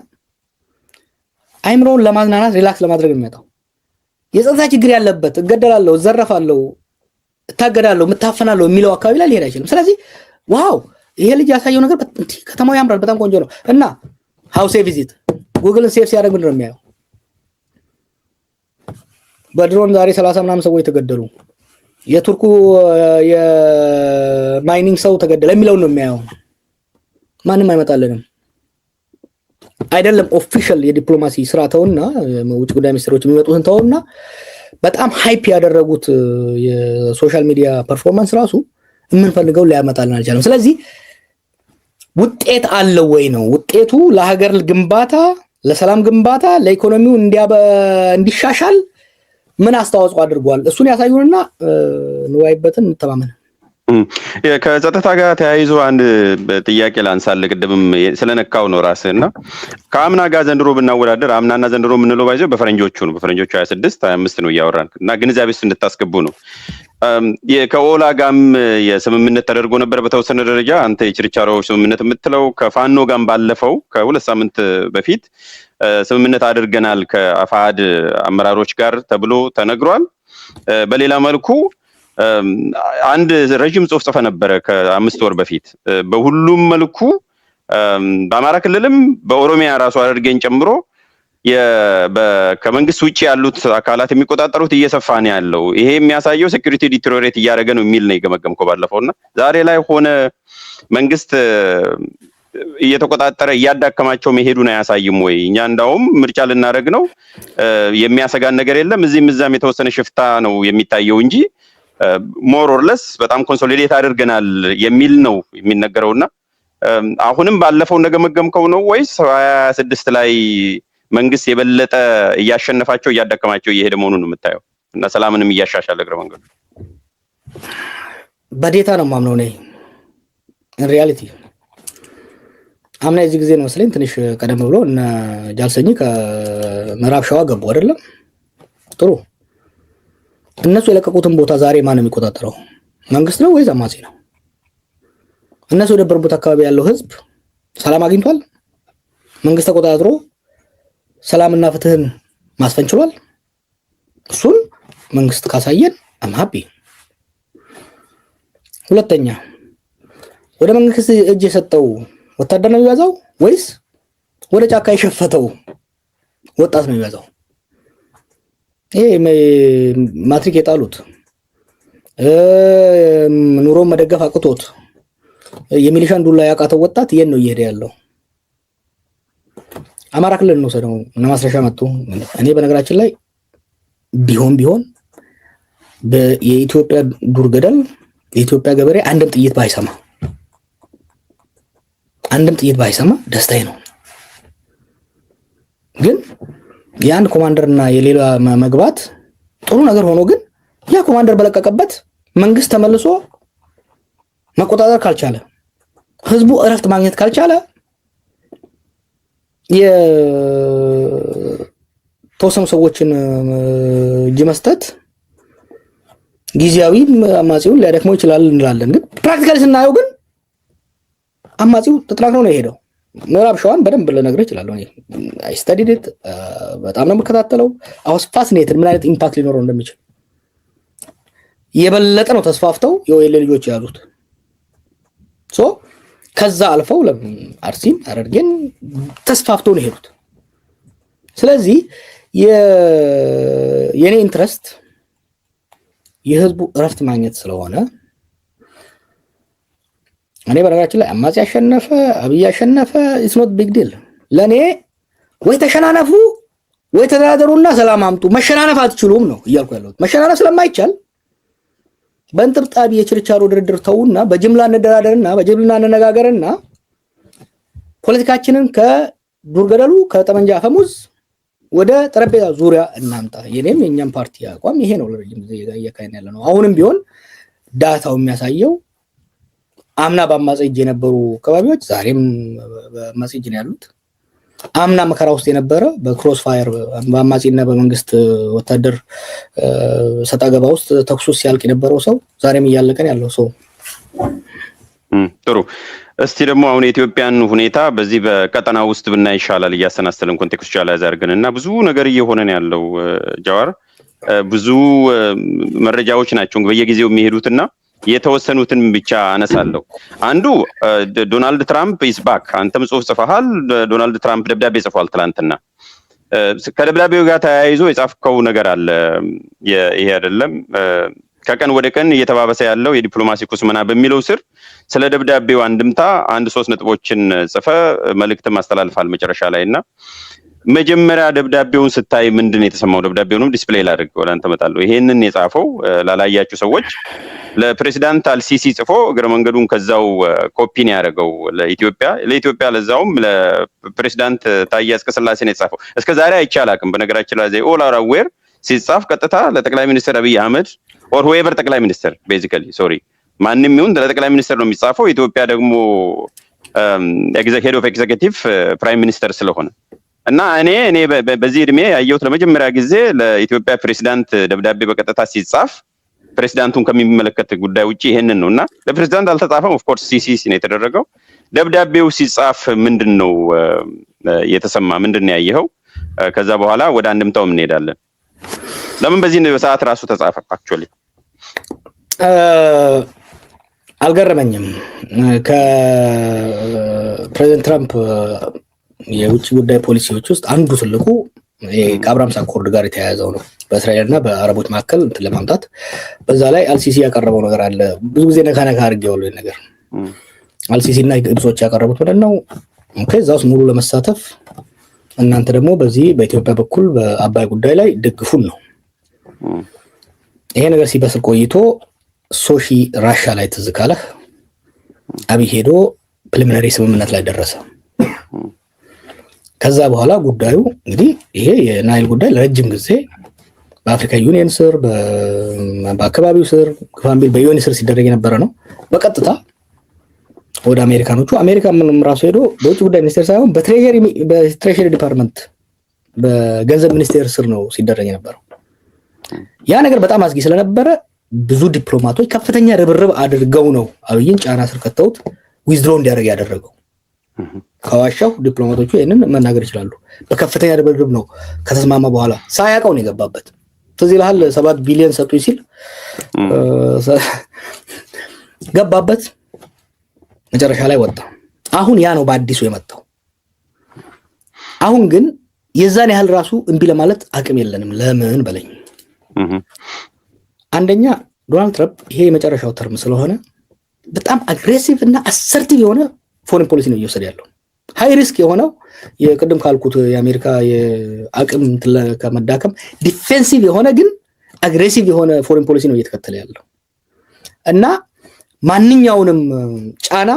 አይምሮውን ለማዝናናት ሪላክስ ለማድረግ የሚመጣው የጸጥታ ችግር ያለበት እገደላለሁ፣ እዘረፋለሁ፣ እታገዳለሁ፣ ምታፈናለሁ የሚለው አካባቢ ላይ ሊሄድ አይችልም። ስለዚህ ዋው ይሄ ልጅ ያሳየው ነገር ከተማው ያምራል፣ በጣም ቆንጆ ነው እና ሃው ሴፍ ኢዝ ኢት ጉግልን ሴፍ ሲያደርግ ምንድን ነው የሚያየው? በድሮን ዛሬ 30 ምናምን ሰዎች ተገደሉ፣ የቱርኩ የማይኒንግ ሰው ተገደለ የሚለውን ነው የሚያየው። ማንም አይመጣልንም። አይደለም ኦፊሻል የዲፕሎማሲ ስራ ተውና ውጭ ጉዳይ ሚኒስትሮች የሚመጡትን ተውና በጣም ሃይፕ ያደረጉት የሶሻል ሚዲያ ፐርፎርማንስ ራሱ የምንፈልገው ሊያመጣልን አልቻለም። ስለዚህ ውጤት አለው ወይ ነው ውጤቱ? ለሀገር ግንባታ፣ ለሰላም ግንባታ፣ ለኢኮኖሚው እንዲሻሻል ምን አስተዋጽኦ አድርጓል? እሱን ያሳዩንና እንወያይበትን እንተማመን። ከጸጥታ ጋር ተያይዞ አንድ ጥያቄ ላንሳል። ቅድምም ስለነካው ነው ራስህና ከአምና ጋር ዘንድሮ ብናወዳደር አምናና ዘንድሮ የምንለው ባይዘው በፈረንጆቹ ነው። በፈረንጆቹ 26 25 ነው እያወራን እና ግንዛቤ ውስጥ እንድታስገቡ ነው። ከኦላ ጋም የስምምነት ተደርጎ ነበር በተወሰነ ደረጃ። አንተ የችርቻሮ ስምምነት የምትለው ከፋኖ ጋም ባለፈው ከ2 ሳምንት በፊት ስምምነት አድርገናል ከአፋሃድ አመራሮች ጋር ተብሎ ተነግሯል። በሌላ መልኩ አንድ ረጅም ጽሁፍ ጽፈ ነበረ ከ5 ወር በፊት በሁሉም መልኩ በአማራ ክልልም በኦሮሚያ ራሱ አድርገን ጨምሮ ከመንግስት ውጪ ያሉት አካላት የሚቆጣጠሩት እየሰፋ ነው ያለው። ይሄ የሚያሳየው ሴኩሪቲ ዲቴሪዮሬት እያደረገ ነው የሚል ነው የገመገምከው ባለፈውና ዛሬ ላይ ሆነ መንግስት እየተቆጣጠረ እያዳከማቸው መሄዱን አያሳይም ወይ? እኛ እንዳውም ምርጫ ልናደርግ ነው የሚያሰጋን ነገር የለም እዚህም እዛም የተወሰነ ሽፍታ ነው የሚታየው እንጂ ሞር ኦር ለስ በጣም ኮንሶሊዴት አድርገናል የሚል ነው የሚነገረውና አሁንም ባለፈው እንደገመገምከው ነው ወይስ 26 ላይ መንግስት የበለጠ እያሸነፋቸው እያዳከማቸው እየሄደ መሆኑን ነው የምታየው እና ሰላምንም እያሻሻለ እግረ መንገዱ? በዴታ ነው ማምነው ነኝ ሪያሊቲ። አምና የዚህ ጊዜ ነው መሰለኝ ትንሽ ቀደም ብሎ እና ጃልሰኝ ከምዕራብ ሸዋ ገቡ አይደለም? ጥሩ። እነሱ የለቀቁትን ቦታ ዛሬ ማን ነው የሚቆጣጠረው? መንግስት ነው ወይስ አማጺ ነው? እነሱ የደበሩበት አካባቢ ያለው ህዝብ ሰላም አግኝቷል? መንግስት ተቆጣጥሮ ሰላምና ፍትህን ማስፈን ችሏል? እሱን መንግስት ካሳየን አም ሃፒ። ሁለተኛ ወደ መንግስት እጅ የሰጠው ወታደር ነው የሚያዛው ወይስ ወደ ጫካ የሸፈተው ወጣት ነው የሚያዛው? ይሄ ማትሪክ የጣሉት ኑሮ መደገፍ አቅቶት የሚሊሻን ዱላ ያቃተው ወጣት የት ነው እየሄደ ያለው? አማራ ክልል ነው ሰደው እና ማስረሻ መጡ። እኔ በነገራችን ላይ ቢሆን የኢትዮጵያ ዱር ገደል የኢትዮጵያ ገበሬ አንድም ጥይት ባይሰማ ደስታዬ ነው። ግን የአንድ ኮማንደር እና የሌላ መግባት ጥሩ ነገር ሆኖ ግን ያ ኮማንደር በለቀቀበት መንግስት ተመልሶ መቆጣጠር ካልቻለ ህዝቡ እረፍት ማግኘት ካልቻለ የተወሰኑ ሰዎችን እጅ መስጠት ጊዜያዊ አማጺውን ሊያደክመው ይችላል እንላለን። ግን ፕራክቲካሊ ስናየው ግን አማጺው ተጠናክሮ ነው የሄደው። ምዕራብ ሸዋን በደንብ ልነግርህ እችላለሁ። አይ ስታዲድ ኢት በጣም ነው የምከታተለው። አውስ ፋሲኔትድ ምን አይነት ኢምፓክት ሊኖረው እንደሚችል የበለጠ ነው ተስፋፍተው የወይሌ ልጆች ያሉት ሶ ከዛ አልፈው አርሲን አረርጌን ተስፋፍተው ነው የሄዱት። ስለዚህ የኔ ኢንትረስት የህዝቡ እረፍት ማግኘት ስለሆነ እኔ በነገራችን ላይ አማጺ ያሸነፈ አብይ ያሸነፈ ኢትስ ኖት ቢግ ዲል ለኔ። ወይ ተሸናነፉ ወይ ተደራደሩና ሰላም አምጡ። መሸናነፍ አትችሉም ነው እያልኩ ያለሁት። መሸናነፍ ስለማይቻል በእንጥብጣቢ የችርቻሮ ድርድር ተውና በጅምላ እንደራደርና በጅምላ እንነጋገርና ፖለቲካችንን ከዱር ገደሉ ከጠመንጃ አፈሙዝ ወደ ጠረጴዛ ዙሪያ እናምጣ። የኔም የኛም ፓርቲ አቋም ይሄ ነው። ለረጅም ጊዜ እያካሄድን ያለ ነው። አሁንም ቢሆን ዳታው የሚያሳየው አምና በአማጺ እጅ የነበሩ አካባቢዎች ዛሬም በአማጺ እጅ ነው ያሉት። አምና መከራ ውስጥ የነበረ በክሮስ ፋየር በአማጺና በመንግስት ወታደር ሰጣ ገባ ውስጥ ተኩስ ሲያልቅ የነበረው ሰው ዛሬም እያለቀን ያለው ሰው። ጥሩ። እስቲ ደግሞ አሁን የኢትዮጵያን ሁኔታ በዚህ በቀጠና ውስጥ ብናይ ይሻላል እያሰናስተልን ኮንቴክስቹዋላይዝ አድርገንና ብዙ ነገር እየሆነ ነው ያለው። ጃዋር ብዙ መረጃዎች ናቸው በየጊዜው የሚሄዱትና የተወሰኑትን ብቻ አነሳለሁ። አንዱ ዶናልድ ትራምፕ ኢዝ ባክ። አንተም ጽሁፍ ጽፈሃል። ዶናልድ ትራምፕ ደብዳቤ ጽፏል ትላንትና። ከደብዳቤው ጋር ተያይዞ የጻፍከው ነገር አለ። ይሄ አይደለም ከቀን ወደ ቀን እየተባባሰ ያለው የዲፕሎማሲ ኩስመና በሚለው ስር ስለ ደብዳቤው አንድምታ 1-3 ነጥቦችን ጽፈ መልእክትም አስተላልፋል መጨረሻ ላይና መጀመሪያ ደብዳቤውን ስታይ ምንድን የተሰማው? ደብዳቤውንም ዲስፕሌይ ላድርግ ወደ አንተ መጣለሁ። ይሄንን የጻፈው ላላያችሁ ሰዎች ለፕሬዚዳንት አልሲሲ ጽፎ እግረ መንገዱን ከዛው ኮፒ ነው ያደረገው ለኢትዮጵያ ለዛውም ለፕሬዚዳንት ታዬ አጽቀሥላሴ ነው የጻፈው። እስከዛሬ አይቻላቅም። በነገራችን ላይ ኦል አር አዌር ሲጻፍ ቀጥታ ለጠቅላይ ሚኒስትር አብይ አህመድ ኦር ሆኤቨር ጠቅላይ ሚኒስትር ቤዚካሊ ሶሪ ማንንም ይሁን ለጠቅላይ ሚኒስትር ነው የሚጻፈው። ኢትዮጵያ ደግሞ ሄድ ኦፍ ኤግዜኪቲቭ ፕራይም ሚኒስተር ስለሆነ እና እኔ በዚህ እድሜ ያየሁት ለመጀመሪያ ጊዜ ለኢትዮጵያ ፕሬዚዳንት ደብዳቤ በቀጥታ ሲጻፍ ፕሬዚዳንቱን ከሚመለከት ጉዳይ ውጪ ይሄንን ነውና ለፕሬዚዳንት አልተጻፈም። ኦፍ ኮርስ ሲሲ ነው የተደረገው። ደብዳቤው ሲጻፍ ምንድነው የተሰማ? ምንድነው ያየኸው? ከዛ በኋላ ወደ አንድምታው እንሄዳለን። ለምን በዚህ ሰዓት ራሱ ተጻፈ? አክቹአሊ አልገረመኝም። ከፕሬዚዳንት ትራምፕ የውጭ ጉዳይ ፖሊሲዎች ውስጥ አንዱ ትልቁ ከአብርሃም አኮርድ ጋር የተያያዘው ነው። በእስራኤልና በአረቦች መካከል እንትን ለማምጣት በዛ ላይ አልሲሲ ያቀረበው ነገር አለ። ብዙ ጊዜ ነካ አድርጌዋለሁ ይሄን ነገር። አልሲሲና ግብጾች ያቀረቡት ምንድነው? እዛ ውስጥ ሙሉ ለመሳተፍ እናንተ ደግሞ በዚህ በኢትዮጵያ በኩል በአባይ ጉዳይ ላይ ደግፉን ነው። ይሄ ነገር ሲበስል ቆይቶ ሶሺ ራሻ ላይ ትዝ ካለህ አብይ ሄዶ ፕሪሊሚናሪ ስምምነት ላይ ደረሰ። ከዛ በኋላ ጉዳዩ እንግዲህ ይሄ የናይል ጉዳይ ለረጅም ጊዜ በአፍሪካ ዩኒየን ስር በአካባቢው ስር ከፋሚሊ በዩኤን ስር ሲደረግ የነበረ ነው። በቀጥታ ወደ አሜሪካኖቹ አሜሪካ ምንም ራሱ ሄዶ በውጭ ጉዳይ ሚኒስቴር ሳይሆን በትሬዠሪ ዲፓርትመንት በገንዘብ ሚኒስቴር ስር ነው ሲደረግ የነበረው። ያ ነገር በጣም አስጊ ስለነበረ ብዙ ዲፕሎማቶች ከፍተኛ ርብርብ አድርገው ነው አብይን ጫና ስር ከተውት ዊዝድሮ እንዲያደርግ ያደረገው። ከዋሻው ዲፕሎማቶቹ ይሄንን መናገር ይችላሉ። በከፍተኛ ርብርብ ነው ከተስማማ በኋላ ሳያውቀው ነው የገባበት። ስለዚህ ለሐል 7 ቢሊዮን ሰጡኝ ሲል ገባበት። መጨረሻ ላይ ወጣ። አሁን ያ ነው በአዲሱ የመጣው። አሁን ግን የዛን ያህል ራሱ እንቢ ለማለት አቅም የለንም። ለምን በለኝ። አንደኛ ዶናልድ ትራምፕ ይሄ የመጨረሻው ተርም ስለሆነ በጣም አግሬሲቭ እና አሰርቲቭ የሆነ ፎሬን ፖሊሲ ነው እየወሰደ ያለው። ሃይ ሪስክ የሆነው የቅድም ካልኩት የአሜሪካ የአቅም ከመዳከም ዲፌንሲቭ የሆነ ግን አግሬሲቭ የሆነ ፎሬን ፖሊሲ ነው እየተከተለ ያለው እና ማንኛውንም ጫና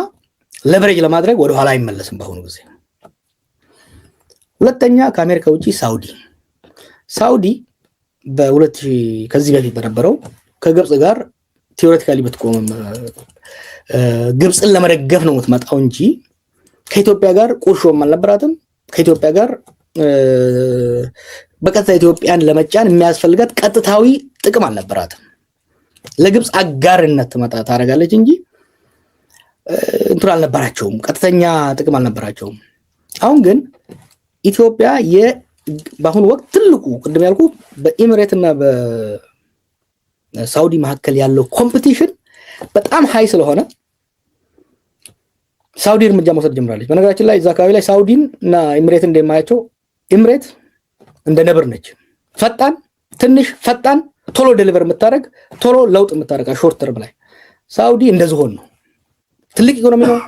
ለቨሬጅ ለማድረግ ወደ ኋላ አይመለስም በአሁኑ ጊዜ። ሁለተኛ ከአሜሪካ ውጪ ሳውዲ በ2000 ከዚህ በፊት በነበረው ከግብጽ ጋር ቲዮሬቲካሊ ብትቆም ግብጽን ለመደገፍ ነው የምትመጣው እንጂ ከኢትዮጵያ ጋር ቁርሾም አልነበራትም። ከኢትዮጵያ ጋር በቀጥታ ኢትዮጵያን ለመጫን የሚያስፈልጋት ቀጥታዊ ጥቅም አልነበራትም። ለግብጽ አጋርነት ትመጣ ታደርጋለች እንጂ እንትን አልነበራቸውም፣ ቀጥተኛ ጥቅም አልነበራቸውም። አሁን ግን ኢትዮጵያ በአሁኑ ወቅት ትልቁ ቅድም ያልኩ በኢሚሬት እና በሳውዲ መካከል ያለው ኮምፒቲሽን በጣም ሃይ ስለሆነ ሳውዲ እርምጃ መውሰድ ጀምራለች። በነገራችን ላይ እዛ አካባቢ ላይ ሳውዲን እና ኢሚሬት እንደማያቸው ኢሚሬት እንደ ነብር ነች። ፈጣን ቶሎ ዴሊቨር የምታደርግ ቶሎ ለውጥ የምታደርግ ሾርት ተርም ላይ። ሳውዲ እንደዝሆን ነው። ትልቅ ኢኮኖሚ ነው፣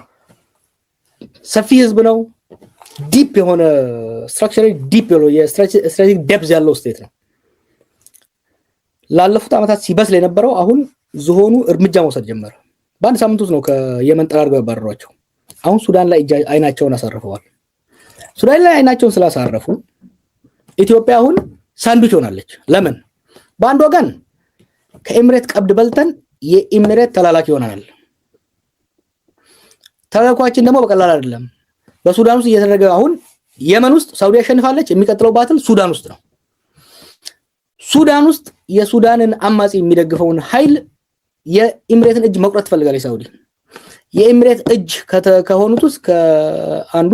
ሰፊ ህዝብ ነው፣ ዲፕ የሆነ ስትራክቸራሊ ዲፕ ያለው የስትራቴጂክ ዴፕዝ ያለው ስቴት ነው። ላለፉት ዓመታት ሲበስል የነበረው አሁን ዝሆኑ እርምጃ መውሰድ ጀመረ። በአንድ ሳምንት ውስጥ ነው ከየመን ጠራርገው ያባረሯቸው። አሁን ሱዳን ላይ አይናቸውን አሳርፈዋል። ሱዳን ላይ አይናቸውን ስላሳረፉ ኢትዮጵያ አሁን ሳንዱች ሆናለች። ለምን? በአንድ ወገን ከኤምሬት ቀብድ በልተን የኤምሬት ተላላኪ ሆነናል። ተላላኪዎችን ደግሞ በቀላል አይደለም። በሱዳን ውስጥ እየተደረገ አሁን የመን ውስጥ ሳውዲ ያሸንፋለች። የሚቀጥለው ባትል ሱዳን ውስጥ ነው። ሱዳን ውስጥ የሱዳንን አማጺ የሚደግፈውን ኃይል የኤምሬትን እጅ መቁረጥ ትፈልጋለች ሳውዲ። የኤምሬት እጅ ከሆኑት ውስጥ ከአንዱ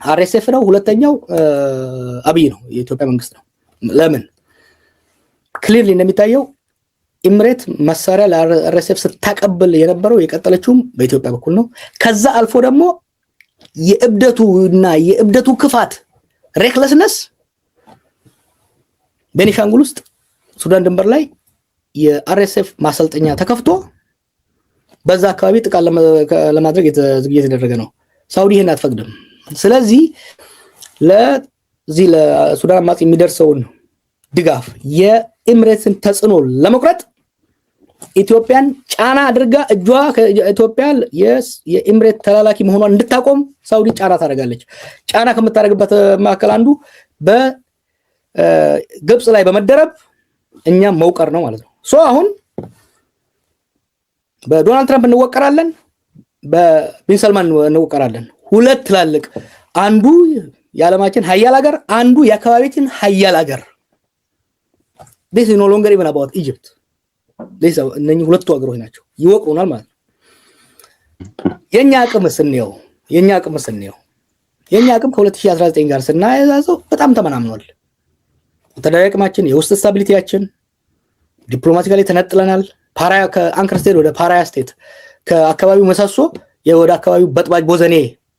አርኤስኤፍ ነው፣ ሁለተኛው አብይ ነው፣ የኢትዮጵያ መንግስት ነው። ለምን? ክሊርሊ እንደሚታየው ኤምሬት መሳሪያ ለአርኤስኤፍ ስታቀብል የነበረው የቀጠለችውም በኢትዮጵያ በኩል ነው። ከዛ አልፎ ደግሞ የእብደቱ ክፋት ሬክለስነስ ቤኒሻንጉል ውስጥ ሱዳን ድንበር ላይ የአርኤስኤፍ ማሰልጠኛ ተከፍቶ በዛ አካባቢ ጥቃት ለማድረግ ዝግጅት የተደረገ ነው። ሳውዲ ይሄን አትፈቅድም። ስለዚህ ለሱዳን አማጺ የሚደርሰውን ድጋፍ የኤምሬትን ተጽዕኖ ለመቁረጥ ኢትዮጵያን ጫና አድርጋ እጇ ከኢትዮጵያ የኤምሬት ተላላኪ መሆኗን እንድታቆም ሳውዲ ጫና ታደርጋለች። ጫና ከምታደርግበት መካከል አንዱ በግብጽ ላይ በመደረብ እኛም መውቀር ነው ማለት ነው። አሁን በዶናልድ ትራምፕ እንወቀራለን፣ በቢን ሰልማን እንወቀራለን። ሁለት ትላልቅ፣ አንዱ የዓለማችን ሀያል ሀገር፣ አንዱ የአካባቢያችን ሀያል ሀገር። this is no longer even about Egypt. እነኚህ ሁለቱ ሀገሮች ናቸው፣ ይወቅሩናል ማለት ነው። የኛ አቅም ስንየው የኛ አቅም ከ2019 ጋር ስናያይዘው በጣም ተመናምኗል። ወታደራዊ አቅማችን፣ የውስጥ ስታቢሊቲያችን፣ ዲፕሎማቲካሊ ተነጥለናል። ከአንከር ስቴት ወደ ፓራያ ስቴት፣ ከአካባቢው መሰሶ ወደ አካባቢው በጥባጭ ቦዘኔ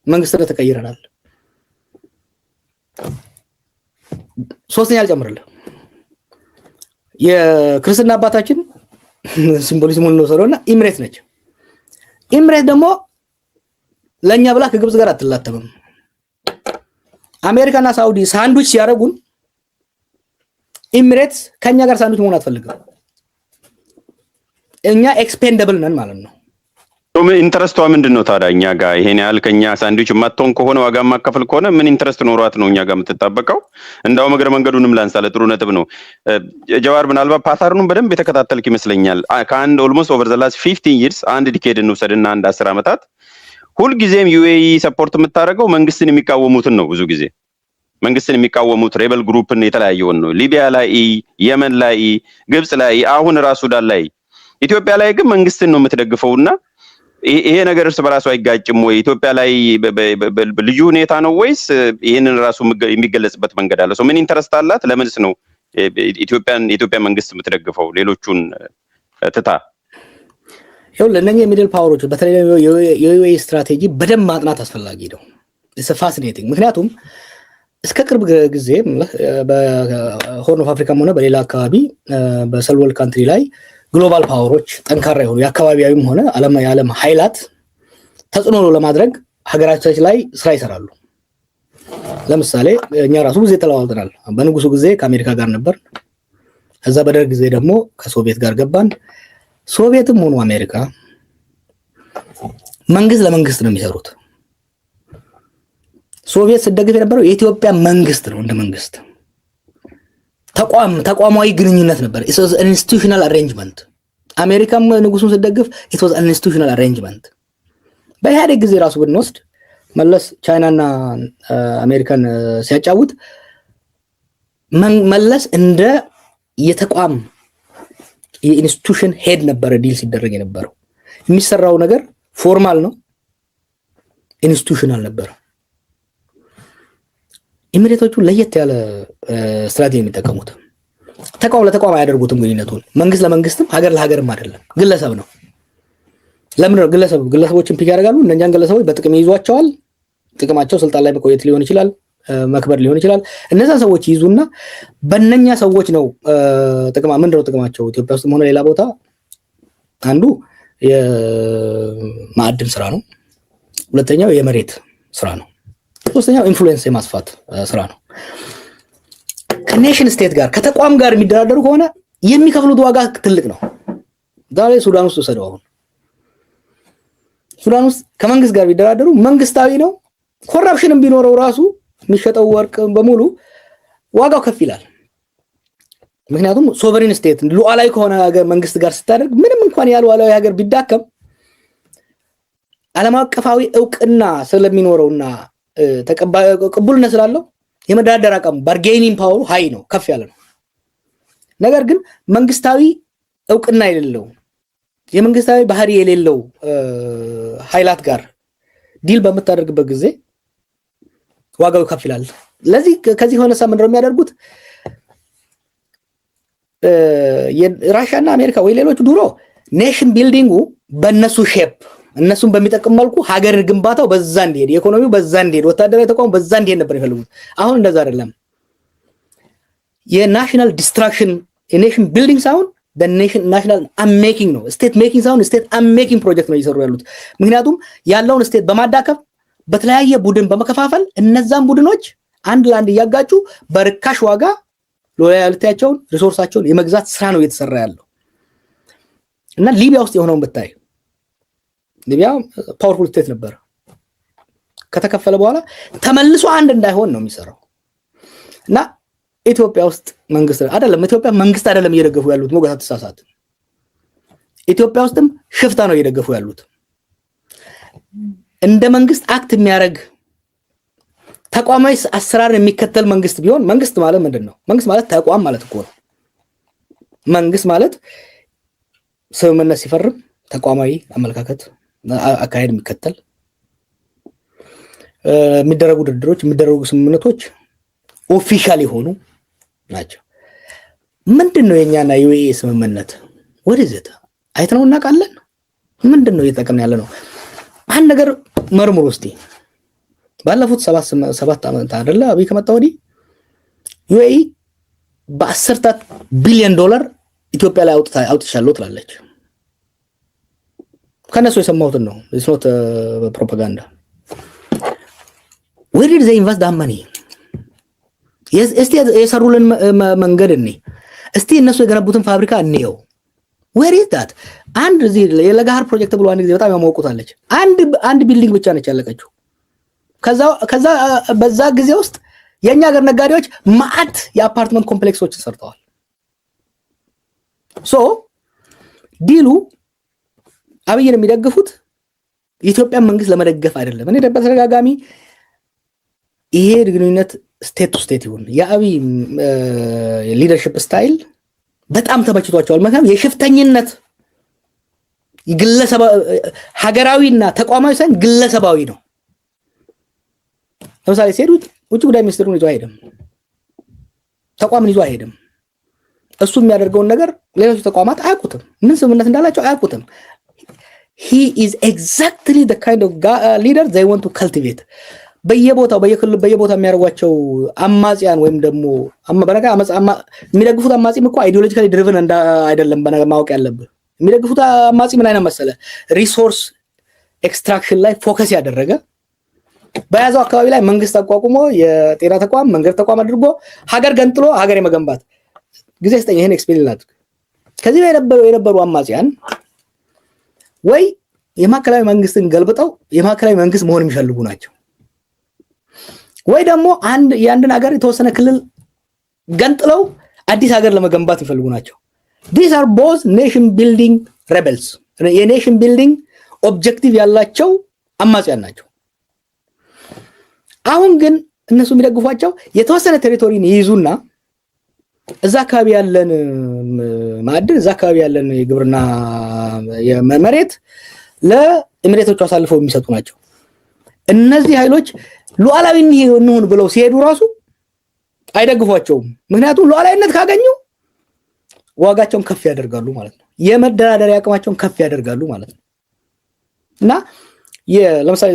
መንግስት ተቀይረናል። ሶስተኛ አልጨምርልህ፣ የክርስትና አባታችን ሲምቦሊዝሙን ነው ሰሮና ኤምሬት ነች። ኤምሬት ደግሞ ለኛ ብላ ከግብጽ ጋር አትላተምም። አሜሪካና ሳውዲ ሳንዱች ሲያረጉን ኤምሬት ከኛ ጋር ሳንዱች መሆን አትፈልግም። እኛ ኤክስፔንደብል ነን ማለት ነው። ኢንተረስቷ ምንድነው ታዲያ? እኛ ጋር ይሄን ያህል ከኛ ሳንድዊች ማጥቶን ከሆነ ዋጋ ማከፈል ከሆነ ምን ኢንተረስት ኖሯት ነው እኛ ጋር የምትጣበቀው? እንዳው እግረ መንገዱንም ላንሳለ፣ ጥሩ ነጥብ ነው ጀዋር። ምናልባት ፓተርኑን በደንብ የተከታተልክ ይመስለኛል። ከአንድ ኦልሞስት ኦቨር ዘ ላስት 15 years አንድ ዲኬድ እንውሰድና አንድ 10 ዓመታት ሁልጊዜም ዩኤኢ ሰፖርት የምታደርገው መንግስትን የሚቃወሙትን ነው። ብዙ ጊዜ መንግስትን የሚቃወሙት ሬበል ግሩፕን የተለያየውን ነው። ሊቢያ ላይ፣ የመን ላይ፣ ግብጽ ላይ፣ አሁን ራሱ ሱዳን ላይ። ኢትዮጵያ ላይ ግን መንግስትን ነው የምትደግፈውና ይሄ ነገር እርስ በራሱ አይጋጭም ወይ? ኢትዮጵያ ላይ ልዩ ሁኔታ ነው ወይስ ይሄንን ራሱ የሚገለጽበት መንገድ አለ? ምን ኢንተረስት አላት? ለምንስ ነው የኢትዮጵያ መንግስት የምትደግፈው ሌሎቹን ትታ? ለእነኛ የሚድል ፓወሮች በተለይ የዩኤኢ ስትራቴጂ በደንብ ማጥናት አስፈላጊ ነው። ፋሲኔቲንግ። ምክንያቱም እስከ ቅርብ ጊዜ በሆርን ኦፍ አፍሪካም ሆነ በሌላ አካባቢ በሰልወል ካንትሪ ላይ ግሎባል ፓወሮች ጠንካራ የሆኑ የአካባቢያዊም ሆነ የዓለም ኃይላት ተጽዕኖ ለማድረግ ሀገራችን ላይ ስራ ይሰራሉ። ለምሳሌ እኛ ራሱ ጊዜ ተለዋውጠናል። በንጉሱ ጊዜ ከአሜሪካ ጋር ነበር። ከዛ በደርግ ጊዜ ደግሞ ከሶቪየት ጋር ገባን። ሶቪየትም ሆኑ አሜሪካ መንግስት ለመንግስት ነው የሚሰሩት። ሶቪየት ስደግፍ የነበረው የኢትዮጵያ መንግስት ነው። እንደ መንግስት ተቋማዊ ግንኙነት ነበር። it was an institutional arrangement። አሜሪካም ንጉሱን ስደግፍ it was an institutional arrangement። በኢህአዴግ ጊዜ ራሱ ብንወስድ መለስ ቻይናና አሜሪካን ሲያጫውት መለስ እንደ የተቋም የኢንስቲትዩሽን ሄድ ነበር ዲል ሲደረግ የነበረው። የሚሰራው ነገር ፎርማል ነው፣ ኢንስቲትዩሽናል ነበር። ኢሚሬቶቹ ለየት ያለ ስትራቴጂ የሚጠቀሙት ተቋም ለተቋም አያደርጉትም ግንኙነቱን። መንግስት ለመንግስትም ሀገር ለሀገርም አይደለም፣ ግለሰብ ነው። ለምን ነው ግለሰቦችን ፒክ ያደርጋሉ? እነኛን ግለሰቦች በጥቅም ይይዟቸዋል። ጥቅማቸው ስልጣን ላይ መቆየት ሊሆን ይችላል፣ መክበር ሊሆን ይችላል። እነዛ ሰዎች ይይዙና በእነኛ ሰዎች ነው ምንድነው ጥቅማቸው? ኢትዮጵያ ውስጥም ሆነ ሌላ ቦታ አንዱ የማዕድን ስራ ነው፣ ሁለተኛው የመሬት ስራ ነው፣ ሶስተኛው ኢንፍሉዌንስ የማስፋት ስራ ነው። ከኔሽን ስቴት ጋር ከተቋም ጋር የሚደራደሩ ከሆነ የሚከፍሉት ዋጋ ትልቅ ነው። ዛሬ ሱዳን ውስጥ ወሰደው። አሁን ሱዳን ውስጥ ከመንግስት ጋር ቢደራደሩ መንግስታዊ ነው። ኮራፕሽንም ቢኖረው ራሱ የሚሸጠው ወርቅ በሙሉ ዋጋው ከፍ ይላል። ምክንያቱም ሶቨሪን ስቴት ሉዓላዊ ከሆነ ሀገር መንግስት ጋር ስታደርግ ምንም እንኳን ያልዋላዊ ሀገር ቢዳከም ዓለም አቀፋዊ እውቅና ስለሚኖረውና ቅቡልነት ስላለው የመደራደር አቅሙ ባርጌኒንግ ፓወሩ ሃይ ነው፣ ከፍ ያለ ነው። ነገር ግን መንግስታዊ እውቅና የሌለው የመንግስታዊ ባህሪ የሌለው ኃይላት ጋር ዲል በመታደርግበት ጊዜ ዋጋው ከፍ ይላል። ለዚህ ከዚህ ሆነ ሰው ምንድነው የሚያደርጉት? የራሻና አሜሪካ ወይ ሌሎች ድሮ ኔሽን ቢልዲንጉ በእነሱ ሼፕ እነሱን በሚጠቅም መልኩ ሀገር ግንባታው በዛ እንዲሄድ፣ ኢኮኖሚው በዛ እንዲሄድ፣ ወታደራዊ ተቋሙ በዛ እንዲሄድ ነበር የሚፈልጉት። አሁን እንደዛ አይደለም። የናሽናል ዲስትራክሽን የኔሽን ቢልዲንግ ሳይሆን ናሽናል አንሜኪንግ ነው። ስቴት ሜኪንግ ሳይሆን ስቴት አንሜኪንግ ፕሮጀክት ነው እየሰሩ ያሉት። ምክንያቱም ያለውን ስቴት በማዳከም በተለያየ ቡድን በመከፋፈል እነዛን ቡድኖች አንድ ለአንድ እያጋጩ በርካሽ ዋጋ ሎያልቲያቸውን ሪሶርሳቸውን የመግዛት ስራ ነው እየተሰራ ያለው እና ሊቢያ ውስጥ የሆነውን ብታይ ሊቢያ ፓወርፉል ስቴት ነበር። ከተከፈለ በኋላ ተመልሶ አንድ እንዳይሆን ነው የሚሰራው እና ኢትዮጵያ ውስጥ መንግስት አይደለም ኢትዮጵያ መንግስት አይደለም እየደገፉ ያሉት ሞገስ ተሳሳተ። ኢትዮጵያ ውስጥም ሽፍታ ነው እየደገፉ ያሉት። እንደ መንግስት አክት የሚያደርግ ተቋማዊ አሰራር የሚከተል መንግስት ቢሆን መንግስት ማለት ምንድነው? መንግስት ማለት ተቋም ማለት እኮ ነው። መንግስት ማለት ስምምነት ሲፈርም ተቋማዊ አመለካከት አካሄድ የሚከተል የሚደረጉ ድርድሮች የሚደረጉ ስምምነቶች ኦፊሻል የሆኑ ናቸው። ምንድነው የኛና ዩኤኢ ስምምነት? ወደዚህ አይተነው እናውቃለን? ምንድነው እየተጠቀምን ያለ ነው? አንድ ነገር መርምሩ እስቲ። ባለፉት 7 ዓመታት አይደለ አብይ ከመጣ ወዲህ ዩኤኢ በ10 ቢሊዮን ዶላር ኢትዮጵያ ላይ አውጥቻለሁ ትላለች። ከነሱ የሰማሁትን ነው። it's not propaganda. where did they invest that money? እስቲ የሰሩልን መንገድ እኔ እስቲ እነሱ የገነቡትን ፋብሪካ እንየው። where is that? አንድ እዚህ የለጋሃር ፕሮጀክት ብሎ አንድ ጊዜ በጣም ያሞቁታለች። አንድ ቢልዲንግ ብቻ ነች ያለቀችው። ከዛ በዛ ጊዜ ውስጥ የኛ ሀገር ነጋዴዎች ማአት የአፓርትመንት ኮምፕሌክሶችን ሰርተዋል። ሶ ዲሉ አብይን የሚደግፉት የኢትዮጵያ መንግስት ለመደገፍ አይደለም። እኔ በተደጋጋሚ ይሄ ግንኙነት ስቴት ቱ ስቴት ይሁን የአብይ ሊደርሺፕ ስታይል በጣም ተመችቷቸዋል። ምክንያቱም የሽፍተኝነት ግለሰብ ሀገራዊና ተቋማዊ ሳይሆን ግለሰባዊ ነው። ለምሳሌ ሲሄዱ ውጭ ጉዳይ ሚኒስትሩን ይዞ አይሄድም፣ ተቋምን ይዞ አይሄድም። እሱ የሚያደርገውን ነገር ሌሎች ተቋማት አያውቁትም፣ ምን ስምምነት እንዳላቸው አያውቁትም። he is exactly the kind of leader they want to cultivate. በየቦታው በየቦታው የሚያደርጓቸው አማጺያን ወይም ደግሞ በነጋ የሚደግፉት አማጺም እኮ አይዲዮሎጂካሊ ድሪቨን አይደለም። በነጋ ማወቅ ያለብህ የሚደግፉት አማጺ ምን አይነት መሰለ ሪሶርስ ኤክስትራክሽን ላይ ፎከስ ያደረገ በያዘው አካባቢ ላይ መንግስት አቋቁሞ የጤና ተቋም መንገድ ተቋም አድርጎ ሀገር ገንጥሎ ሀገር የመገንባት ጊዜ ስጠኝ ይሄን ኤክስፔሪየንስ አድርግ። ከዚህ ላይ የነበሩ አማጺያን ወይ የማከላዊ መንግስትን ገልብጠው የማከላዊ መንግስት መሆን የሚፈልጉ ናቸው፣ ወይ ደግሞ የአንድን ሀገር የተወሰነ ክልል ገንጥለው አዲስ ሀገር ለመገንባት የሚፈልጉ ናቸው። these are both nation building rebels የኔሽን ቢልዲንግ ኦብጀክቲቭ ያላቸው አማጺያን ናቸው። አሁን ግን እነሱ የሚደግፏቸው የተወሰነ ቴሪቶሪን ይይዙና እዛ አካባቢ ያለን ማዕድን እዛ አካባቢ ያለን የግብርና መሬት ለኤሚሬቶቹ አሳልፈው የሚሰጡ ናቸው። እነዚህ ኃይሎች ሉዓላዊ እንሁን ብለው ሲሄዱ ራሱ አይደግፏቸውም። ምክንያቱም ሉዓላዊነት ካገኙ ዋጋቸውን ከፍ ያደርጋሉ ማለት ነው። የመደራደሪያ አቅማቸውን ከፍ ያደርጋሉ ማለት ነው። እና ለምሳሌ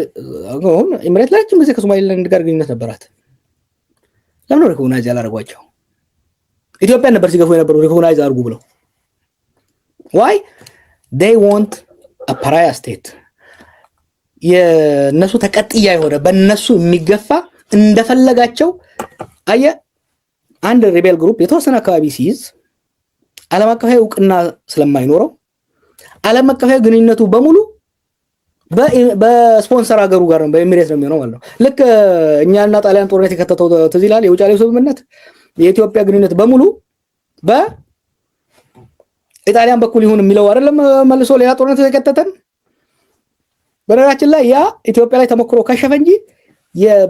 አሁን ኤሚሬት ለረጅም ጊዜ ከሶማሌላንድ ጋር ግንኙነት ነበራት። ለምን ሪኮግናይዝ ያላደረጓቸው? ኢትዮጵያ ነበር ሲገፉ የነበሩ ሪኮግናይዝ አድርጉ ብለው። why they want a pariah state? የነሱ ተቀጥያ የሆነ በነሱ የሚገፋ እንደፈለጋቸው አየ አንድ ሪቤል ግሩፕ የተወሰነ አካባቢ ሲይዝ ዓለም አቀፋዊ እውቅና ስለማይኖረው ዓለም አቀፋዊ ግንኙነቱ በሙሉ በስፖንሰር ሀገሩ ጋር ነው በኤሚሬት ነው የሚሆነው ማለት ነው። ልክ እኛና ጣሊያን ጦርነት የከተተው ትዝ ይላል የውጫሌው ስምምነት የኢትዮጵያ ግንኙነት በሙሉ በኢጣሊያን በኩል ይሁን የሚለው አይደለም መልሶ ሌላ ጦርነት የከተተን። በነገራችን ላይ ያ ኢትዮጵያ ላይ ተሞክሮ ከሸፈ እንጂ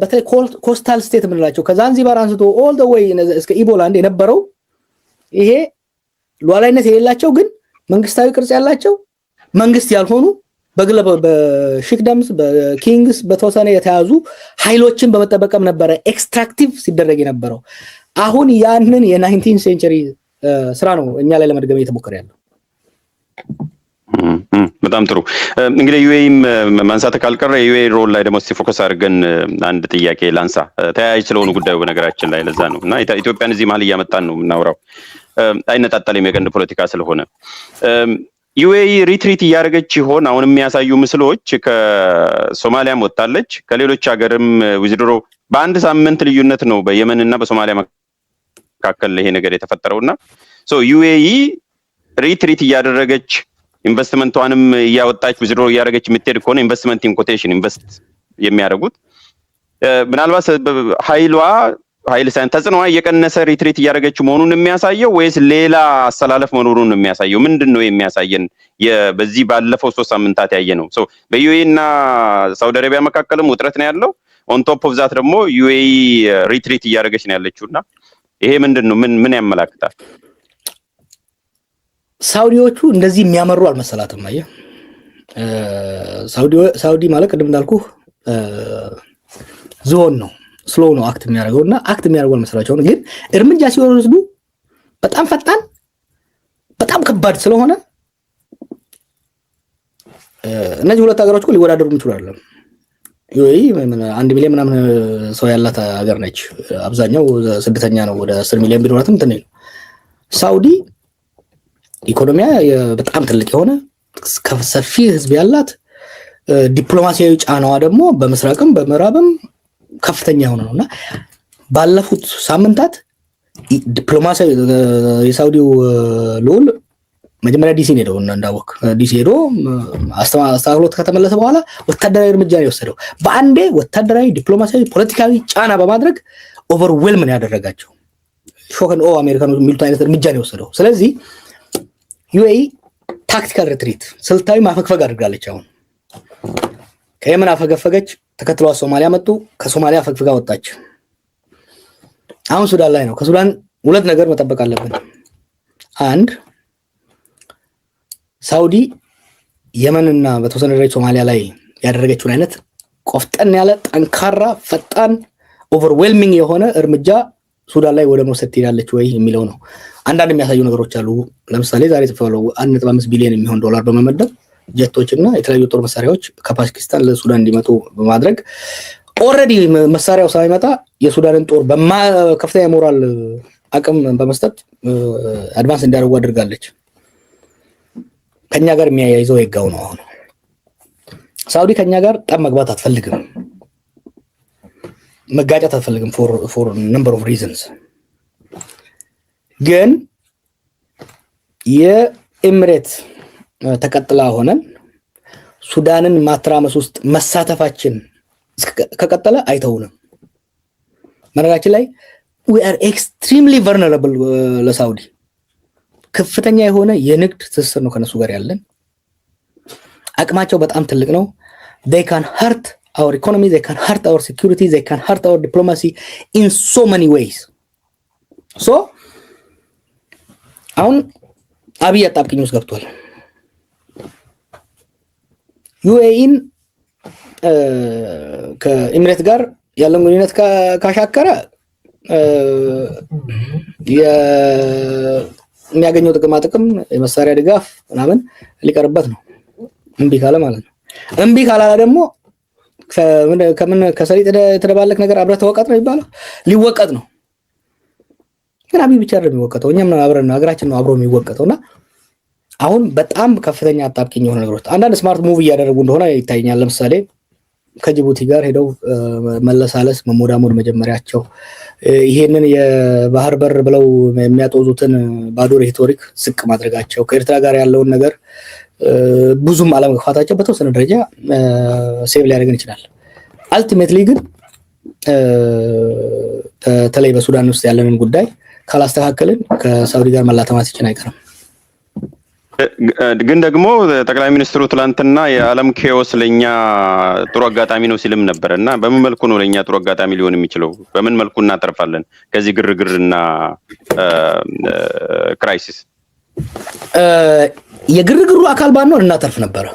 በተለይ ኮስታል ስቴት የምንላቸው ከዛንዚባር አንስቶ ኦል ዘ ዌይ እስከ ኢቦላንድ የነበረው ይሄ ሉዓላዊነት የሌላቸው ግን መንግስታዊ ቅርጽ ያላቸው መንግስት ያልሆኑ በግለሰብ በሺክደምስ በኪንግስ በተወሰነ የተያዙ ኃይሎችን በመጠበቅም ነበረ ኤክስትራክቲቭ ሲደረግ የነበረው። አሁን ያንን የ19 ሴንቸሪ ስራ ነው እኛ ላይ ለመድገም እየተሞከረ ያለው። በጣም ጥሩ። እንግዲህ ዩኤኢም ማንሳት ካልቀረ ዩኤኢ ሮል ላይ ደግሞ እስቲ ፎከስ አድርገን አንድ ጥያቄ ላንሳ። ተያያዥ ስለሆኑ ጉዳዩ በነገራችን ላይ ለዛ ነው እና ኢትዮጵያን እዚህ መሀል እያመጣን ነው የምናወራው። አይነጣጠልም የቀንድ ፖለቲካ ስለሆነ ዩኤኢ ሪትሪት እያደረገች ይሆን? አሁን የሚያሳዩ ምስሎች ከሶማሊያም ወጣለች፣ ከሌሎች ሀገርም ዊዝድሮ በአንድ ሳምንት ልዩነት ነው በየመንና በሶማሊያ መካከል ይሄ ነገር የተፈጠረውና ዩኤኢ ሪትሪት እያደረገች ኢንቨስትመንቷንም እያወጣች ዊዝድሮ እያደረገች የምትሄድ ከሆነ ኢንቨስትመንት ኢንኮቴሽን ኢንቨስት የሚያደርጉት ምናልባት ኃይል ሳይሆን ተጽዕኖዋ እየቀነሰ ሪትሪት እያደረገችው መሆኑን የሚያሳየው ወይስ ሌላ አስተላለፍ መኖሩን የሚያሳየው? ምንድን ነው የሚያሳየን? በዚህ ባለፈው 3 ሳምንታት ያየ ነው። በዩኤኢ እና ሳውዲ አረቢያ መካከልም ውጥረት ነው ያለው። ኦን ቶፕ ኦፍ ዛት ደግሞ ዩኤኢ ሪትሪት እያደረገች ነው ያለችውና ይሄ ምንድን ነው? ምን ያመላክታል? ሳውዲዎቹ እንደዚህ የሚያመሩ አልመሰላትም። አየህ ሳውዲ ማለት ቅድም እንዳልኩ ዞን ነው ስሎው ነው አክት የሚያደርገውና አክት የሚያደርገው አልመሰላቸው። ግን እርምጃ ሲወስዱ በጣም ፈጣን በጣም ከባድ ስለሆነ እነዚህ ሁለት ሀገሮች እኮ ሊወዳደሩ ይችላሉ። ዩኤኢ 1 ሚሊዮን ምናምን ሰው ያላት ሀገር ነች። አብዛኛው ስደተኛ ነው። ወደ 10 ሚሊዮን ቢኖራትም እንትን ነው። ሳውዲ ኢኮኖሚያ በጣም ትልቅ የሆነ ሰፊ ህዝብ ያላት ዲፕሎማሲያዊ ጫናዋ ደግሞ በምስራቅም በምዕራብም ከፍተኛ የሆነ ነውና ባለፉት ሳምንታት ዲፕሎማሲያዊ የሳውዲው ልዑል መጀመሪያ ዲሲ ሄደው እንዳወቅ ዲሲ ሄዶ አስተካክሎት ከተመለሰ በኋላ ወታደራዊ እርምጃ ነው የወሰደው። በአንዴ ወታደራዊ ዲፕሎማሲያዊ ፖለቲካዊ ጫና በማድረግ ኦቨርዌልም ነው ያደረጋቸው። ሾክን አሜሪካኖች የሚሉት አይነት እርምጃ ነው የወሰደው። ስለዚህ ዩኤኢ ታክቲካል ሪትሪት ስልታዊ ማፈግፈግ አድርጋለች። አሁን ከየመን አፈገፈገች፣ ተከትሏ ሶማሊያ መጡ፣ ከሶማሊያ አፈግፍጋ ወጣች። አሁን ሱዳን ላይ ነው። ከሱዳን ሁለት ነገር መጠበቅ አለብን። አንድ ሳውዲ የመንና በተወሰነ ደረጃ ሶማሊያ ላይ ያደረገችውን አይነት ቆፍጠን ያለ ጠንካራ ፈጣን ኦቨርዌልሚንግ የሆነ እርምጃ ሱዳን ላይ ወደ መውሰድ ትሄዳለች ወይ የሚለው ነው። አንዳንድ የሚያሳዩ ነገሮች አሉ። ለምሳሌ ዛሬ ተፈለው 1.5 ቢሊዮን የሚሆን ዶላር በመመደብ ጀቶችና የተለያዩ ጦር መሳሪያዎች ከፓኪስታን ለሱዳን እንዲመጡ በማድረግ ኦልሬዲ መሳሪያው ሳይመጣ የሱዳንን ጦር ከፍተኛ ሞራል አቅም በመስጠት አድቫንስ እንዲያደርጉ አድርጋለች። ከኛ ጋር የሚያያይዘው የጋው ነው። አሁን ሳውዲ ከኛ ጋር ጠብ መግባት አትፈልግም፣ መጋጨት አትፈልግም ፎር ነምበር ኦፍ ሪዝንስ። ግን የኤምሬት ተቀጥላ ሆነን ሱዳንን ማትራመስ ውስጥ መሳተፋችን ከቀጠለ አይተውንም። መረጋችን ላይ we are extremely vulnerable ለሳውዲ ከፍተኛ የሆነ የንግድ ትስስር ነው ከነሱ ጋር ያለን። አቅማቸው በጣም ትልቅ ነው። they can hurt our economy, they can hurt our security, they can hurt our diplomacy in so many ways. so አሁን አብይ አጣብቂኝ ውስጥ ገብቷል። ዩኤኢን ከኤምሬት ጋር ያለውን ግንኙነት ካሻከረ የሚያገኘው ጥቅም የመሳሪያ ድጋፍ ምናምን ሊቀርበት ነው። እምቢ ካለ ማለት ነው። እምቢ ካላላ ደግሞ ከሰሊጥ የተደባለቅ ነገር አብረህ ተወቀጥ ነው ይባላል። ሊወቀጥ ነው። ግን አብይ ብቻ አይደለም የሚወቀጠው፣ እኛም አብረን ሀገራችን ነው አብሮ የሚወቀጠውና አሁን በጣም ከፍተኛ አጣብቂኝ የሆነ ነገሮች አንዳንድ ስማርት ሙቭ እያደረጉ እንደሆነ ይታየኛል። ለምሳሌ ከጅቡቲ ጋር ሄደው መለሳለስ መሞዳሞድ መጀመሪያቸው፣ ይሄንን የባህር በር ብለው የሚያጦዙትን ባዶ ሬቶሪክ ዝቅ ማድረጋቸው፣ ከኤርትራ ጋር ያለውን ነገር ብዙም አለመግፋታቸው በተወሰነ ደረጃ ሴቭ ሊያደርገን ይችላል። አልቲሜትሊ ግን በተለይ በሱዳን ውስጥ ያለንን ጉዳይ ካላስተካከልን ከሳውዲ ጋር መላተማችን አይቀርም። ግን ደግሞ ጠቅላይ ሚኒስትሩ ትላንትና የዓለም ኬዎስ ለኛ ጥሩ አጋጣሚ ነው ሲልም ነበርና በምን መልኩ ነው ለኛ ጥሩ አጋጣሚ ሊሆን የሚችለው? በምን መልኩ እናተርፋለን ከዚህ ግርግርና ክራይሲስ? የግርግሩ አካል ባንሆን እናተርፍ ነበር።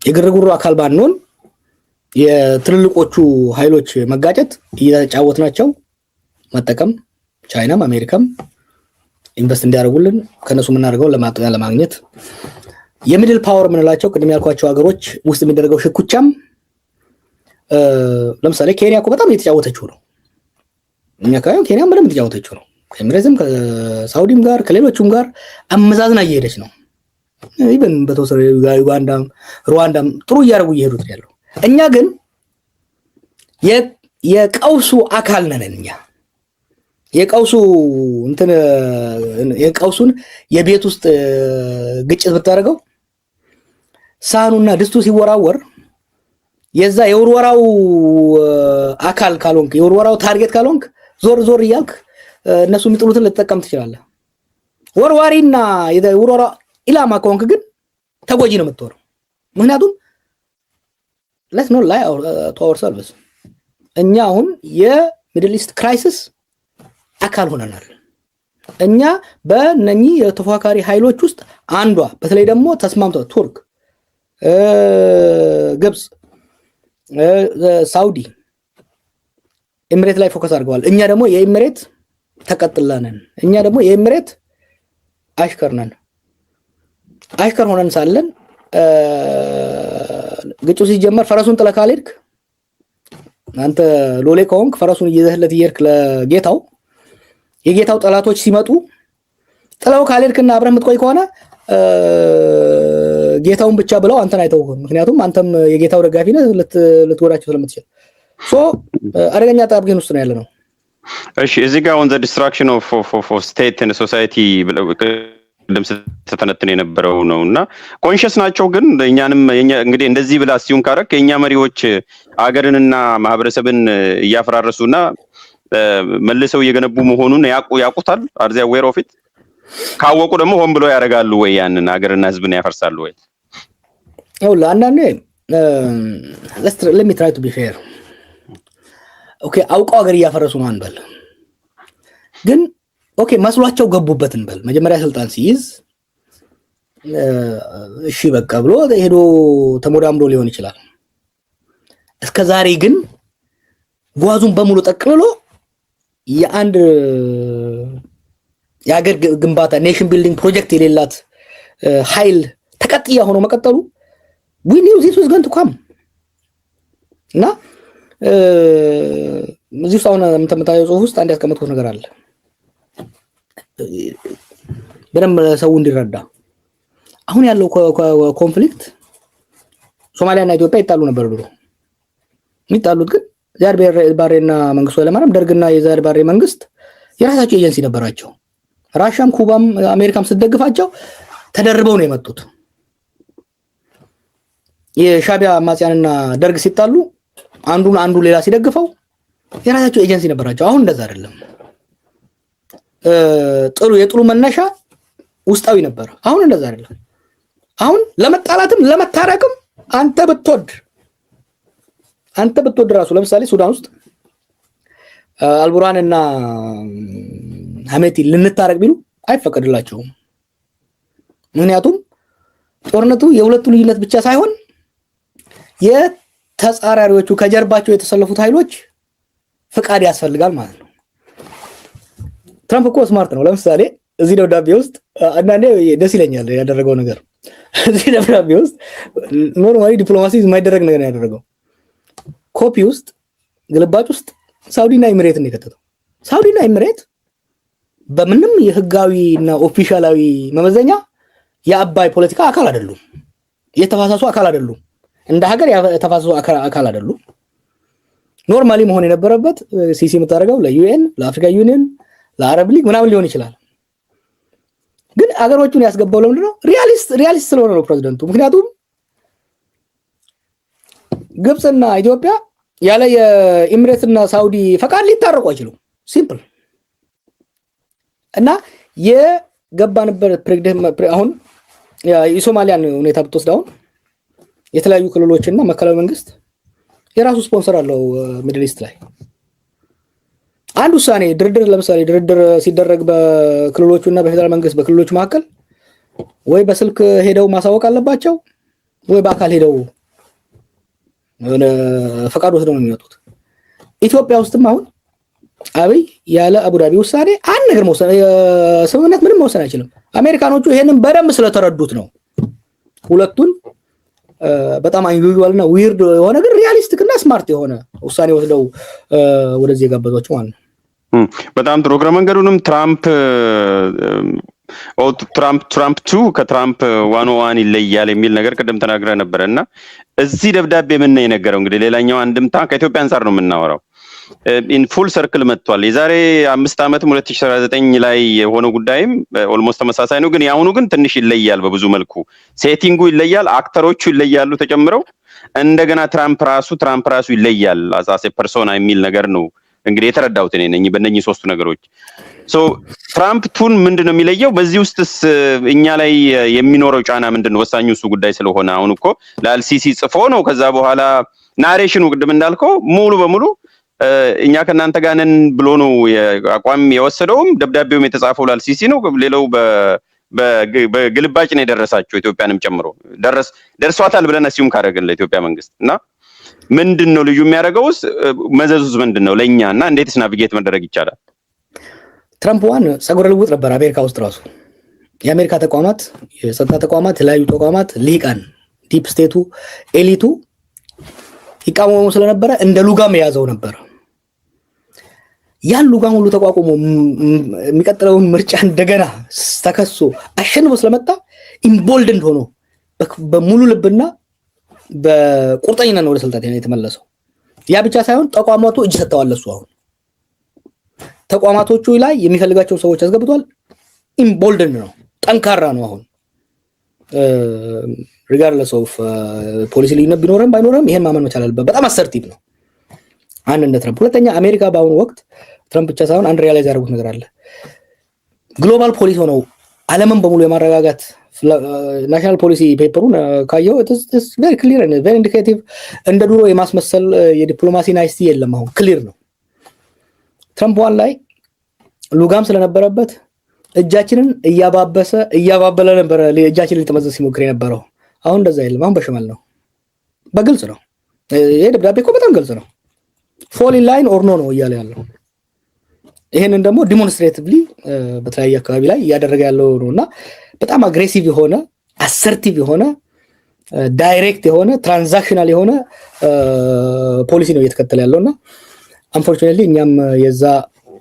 የግርግሩ አካል ባንሆን የትልልቆቹ ኃይሎች መጋጨት እየተጫወትናቸው መጠቀም ቻይናም አሜሪካም ኢንቨስት እንዲያደርጉልን ከነሱ የምናደርገው ለማግኘት የሚድል ፓወር የምንላቸው ቅድም ያልኳቸው ሀገሮች ውስጥ የሚደረገው ሽኩቻም ለምሳሌ ኬንያ እኮ በጣም እየተጫወተችው ነው። እኛ ካየው ኬንያም በደንብ እየተጫወተችው ነው። ከኤምሬትም ከሳውዲም ጋር ከሌሎቹም ጋር አመዛዝና እየሄደች ነው። ኢቨን በተወሰነ ዩጋንዳም ሩዋንዳም ጥሩ እያደረጉ እየሄዱት ያለው። እኛ ግን የቀውሱ አካል ነን። እኛ የቀውሱን የቤት ውስጥ ግጭት ብታደርገው ሳህኑና ድስቱ ሲወራወር የዛ የውርወራው አካል ካልሆንክ የውርወራው ታርጌት ካልሆንክ ዞር እያልክ እነሱ የሚጥሉትን ልትጠቀም ትችላለህ። ወርዋሪና የውርወራ ኢላማ ከሆንክ ግን ተጎጂ ነው የምትሆነው። ምክንያቱም let's not lie to ourselves እኛ አሁን የሚድል ኢስት ክራይሲስ አካል ሆነናል። እኛ በእነኚህ የተፎካካሪ ኃይሎች ውስጥ አንዷ በተለይ ደግሞ ተስማምተው ቱርክ፣ ግብጽ፣ ሳውዲ፣ ኤምሬት ላይ ፎከስ አድርገዋል። እኛ ደግሞ የኤምሬት ተቀጥላ ነን። እኛ ደግሞ የኤምሬት አሽከር ነን። አሽከር ሆነን ሳለን ግጭቱ ሲጀመር ፈረሱን ጥለህ ካልሄድክ አንተ ሎሌ ከሆንክ ፈረሱን እየዘህለት እየሄድክ ለጌታው የጌታው ጠላቶች ሲመጡ ጥለው ካልሄድክና አብረህ የምትቆይ ከሆነ ጌታውን ብቻ ብለው አንተን አይተውህም። ምክንያቱም አንተም የጌታው ደጋፊ ነህ፣ ልትጎዳቸው ስለምትችል አደገኛ ጣብቂን ውስጥ ነው ያለ ነው። እሺ እዚህ ጋር on the destruction of state and society ቅድም ስተነትን የነበረው ነውና ኮንሽስ ናቸው። ግን እኛንም እንግዲህ እንደዚህ ብላ ሲዩን ካረክ የኛ መሪዎች አገርንና ማህበረሰብን እያፈራረሱና መልሰው እየገነቡ መሆኑን ያውቁታል። አርዚያ ዌር ኦፍ ኢት ካወቁ ደግሞ ሆን ብሎ ያደርጋሉ ወይ ያንን አገርና ህዝብን ያፈርሳሉ ወይ? አንዳንዴ let me try to be fair ኦኬ አውቀው አገር እያፈረሱ ነው አንበል፣ ግን ኦኬ መስሏቸው ገቡበት እንበል። መጀመሪያ ስልጣን ሲይዝ እሺ በቃ ብሎ ሄዶ ተሞዳምዶ ሊሆን ይችላል። እስከዛሬ ግን ጓዙን በሙሉ ጠቅልሎ የአንድ የሀገር ግንባታ ኔሽን ቢልዲንግ ፕሮጀክት የሌላት ኃይል ተቀጥያ ሆኖ መቀጠሉ we knew this was going to come እና እዚህ ውስጥ አሁን የምታየው ጽሁፍ ውስጥ አንድ ያስቀመጥኩት ነገር አለ በደንብ ሰው እንዲረዳ። አሁን ያለው ኮንፍሊክት ሶማሊያና ኢትዮጵያ ይጣሉ ነበር ድሮ። የሚጣሉት ግን ዚያድ ባሬና መንግስቱ ኃይለማርያም ደርግና የዚያድ ባሬ መንግስት የራሳቸው ኤጀንሲ ነበራቸው። ራሻም ኩባም አሜሪካም ስትደግፋቸው ተደርበው ነው የመጡት። የሻቢያ አማጽያንና ደርግ ሲጣሉ አንዱ ሌላ ሲደግፈው የራሳቸው ኤጀንሲ ነበራቸው። አሁን እንደዛ አይደለም። የጥሉ መነሻ ውስጣዊ ነበር። አሁን እንደዛ አይደለም። አሁን ለመጣላትም ለመታረቅም አንተ ብትወድ ራሱ ለምሳሌ ሱዳን ውስጥ አልቡራንና ሐሜቲ ልንታረቅ ቢሉ አይፈቀድላቸውም። ምክንያቱም ጦርነቱ የሁለቱ ልዩነት ብቻ ሳይሆን የተጻራሪዎቹ ከጀርባቸው የተሰለፉት ኃይሎች ፍቃድ ያስፈልጋል ማለት ነው። ትራምፕ እኮ ስማርት ነው። ለምሳሌ እዚህ ደብዳቤ ውስጥ አንዳንዴ ደስ ይለኛል ያደረገው ነገር። እዚህ ደብዳቤ ውስጥ ኖርማሊ ዲፕሎማሲ የማይደረግ ነገር ያደረገው ኮፒ ውስጥ ግልባጭ ውስጥ ሳውዲና ኤምሬት ነው የከተተው። ሳውዲና ኤምሬት በምንም የህጋዊና ኦፊሻላዊ መመዘኛ የአባይ ፖለቲካ አካል አይደሉም። የተፋሰሱ አካል አይደሉም። እንደ ሀገር የተፋሰሱ አካል አይደሉም። ኖርማሊ መሆን የነበረበት ሲሲ የምታደርገው ለዩኤን፣ ለአፍሪካ ዩኒየን፣ ለአረብ ሊግ ምናምን ሊሆን ይችላል። ግን አገሮቹን ያስገባው ለምንድን ነው? ሪያሊስት ስለሆነ ነው ፕሬዝዳንቱ። ምክንያቱም ግብጽና ኢትዮጵያ ያለ የኤሚሬትና ሳውዲ ፈቃድ ሊታረቁ አይችሉም። ሲምፕል እና የገባንበት አሁን የሶማሊያን ሁኔታ ብትወስደው የተለያዩ ክልሎችና ማዕከላዊ መንግስት የራሱ ስፖንሰር አለው ሚድል ኢስት ላይ አንድ ውሳኔ ለምሳሌ ድርድር ሲደረግ በክልሎቹና በፌደራል መንግስት በክልሎቹ መካከል ወይ በስልክ ሄደው ማሳወቅ አለባቸው ወይ በአካል ሄደው ፈቃድ ወስደው ነው የሚወጡት። ኢትዮጵያ ውስጥም አሁን አብይ ያለ አቡዳቢ ውሳኔ አንድ ነገር መወሰን ስምምነት ምንም መወሰን አይችልም። አሜሪካኖቹ ይሄንን በደንብ ስለተረዱት ነው ሁለቱን በጣም አንዩዥዋል እና ዊርድ የሆነ ግን ሪያሊስቲክ እና ስማርት የሆነ ውሳኔ ወስደው ወደዚህ የጋበዟቸው ማለት ነው። በጣም ጥሩ። እግረ መንገዱንም ትራምፕ 2 ከትራምፕ 101 ይለያል የሚል ነገር ቅድም ተናግረ ነበርና እዚህ ደብዳቤ ምን ነው የነገረው? እንግዲህ ሌላኛው አንድምታ ከኢትዮጵያ አንፃር ነው የምናወራው። ኢን ፉል ሰርክል መጥቷል። የዛሬ 5 ዓመት 2019 ላይ የሆነው ጉዳይም ኦልሞስት ተመሳሳይ ነው፣ ግን ያሁኑ ግን ትንሽ ይለያል። በብዙ መልኩ ሴቲንጉ ይለያል፣ አክተሮቹ ይለያሉ ተጨምረው እንደገና ትራምፕ ራሱ ይለያል አሳሴ ፐርሶና የሚል ነገር ነው እንግዲህ የተረዳሁት እኔ ነኝ በእነኚህ ሶስቱ ነገሮች። ትራምፕ ቱን ምንድነው የሚለየው? በዚህ ውስጥስ እኛ ላይ የሚኖረው ጫና ምንድነው? ወሳኙ እሱ ጉዳይ ስለሆነ አሁን እኮ ለአልሲሲ ጽፎ ነው ከዛ በኋላ ናሬሽኑ ቅድም እንዳልከው ሙሉ በሙሉ እኛ ከናንተ ጋር ነን ብሎ ነው አቋም የወሰደውም ደብዳቤውም የተጻፈው ለአልሲሲ ነው። ሌላው በግልባጭ ነው የደረሳቸው ኢትዮጵያንም ጨምሮ ደርሷታል ብለን አስዩም ካደረግን ለኢትዮጵያ መንግስት እና ምንድነው ልዩ የሚያደርገውስ መዘዙስ ምንድነው ለኛ እና እንዴትስ ናቪጌት መደረግ ይቻላል? ትራምፕ ጸጉረ ልውጥ ነበር አሜሪካ ውስጥ ራሱ የአሜሪካ ተቋማት የጸጥታ ተቋማት የተለያዩ ተቋማት ሊቃን ዲፕ ስቴቱ ኤሊቱ ይቃወሙ ስለነበረ እንደ ሉጋም የያዘው ነበር። ያን ሉጋም ሁሉ ተቋቁሞ የሚቀጥለውን ምርጫ እንደገና ተከሶ አሸንፎ ስለመጣ ኢምቦልድንድ ሆኖ በሙሉ ልብና በቁርጠኝነት ነው ወደ ስልጣን የተመለሰው። ያ ብቻ ሳይሆን ተቋማቱ እጅ ሰጥተዋል። እሱ አሁን ተቋማቶቹ ላይ የሚፈልጋቸው ሰዎች አስገብቷል። ኢምቦልድንድ ነው፣ ጠንካራ ነው። አሁን ሪጋርድለስ ኦፍ ፖሊሲ ልዩነት ቢኖርም ባይኖርም ይሄን ማመን መቻል አለበት። በጣም አሰርቲቭ ነው አንድ እንደ ትራምፕ። ሁለተኛ አሜሪካ በአሁኑ ወቅት ትራምፕ ብቻ ሳይሆን አንድ ሪያላይዝ ያደረጉት ነገር አለ። ግሎባል ፖሊሲ ሆነው ዓለምን በሙሉ የማረጋጋት ናሽናል ፖሊሲ ፔፐሩን ካየው it's very clear and very indicative። እንደ ድሮ የማስመሰል የዲፕሎማሲ ናይስቲ የለም። አሁን ክሊር ነው። ትራምፕ ላይ ሉጋም ስለነበረበት እጃችንን እያባበለ ነበር እጃችንን ሊተመዘዝ ሲሞክር የነበረው። አሁን እንደዛ የለም። አሁን በሽመል ነው፣ በግልጽ ነው። ይሄ ደብዳቤ እኮ በጣም ግልጽ ነው። ፎል ኢን ላይን ኦር ኖ ነው እያለ ያለው። ይሄንን ደግሞ ዲሞንስትሬቲቭሊ በተለያየ አካባቢ ላይ እያደረገ ያለው ነውና በጣም አግሬሲቭ የሆነ አሰርቲቭ የሆነ ዳይሬክት የሆነ ትራንዛክሽናል የሆነ ፖሊሲ ነው እየተከተለ ያለውና አንፎርቹኔትሊ እኛም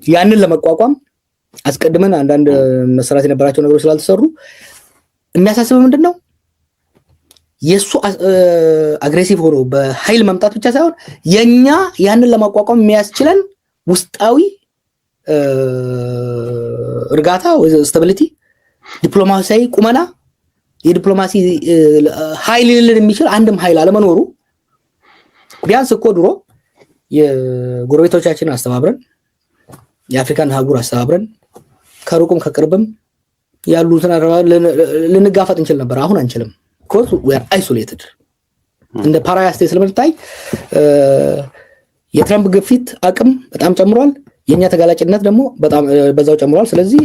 ያንን ለመቋቋም አስቀድመን አንዳንድ መሰራት የነበራቸው ነገሮች ስላልተሰሩ የሚያሳስበው ምንድነው የሱ አግሬሲቭ ሆኖ በኃይል መምጣት ብቻ ሳይሆን የኛ ያንን ለማቋቋም የሚያስችለን ውስጣዊ እርጋታ ወይ ስታቢሊቲ ዲፕሎማሲያዊ ቁመና የዲፕሎማሲ ኃይል ሊልን የሚችል አንድም ኃይል አለመኖሩ ቢያንስ እኮ ድሮ የጎረቤቶቻችንን አስተባብረን የአፍሪካን አህጉር አስተባብረን ከሩቁም ከቅርብም ያሉትን ልንጋፈጥ እንችል ነበር። አሁን አንችልም because we are isolated። እንደ ፓራያ ስቴት ስለምንታይ የትራምፕ ግፊት አቅም በጣም ጨምሯል። የኛ ተጋላጭነት ደግሞ በጣም በዛው ጨምሯል። ስለዚህ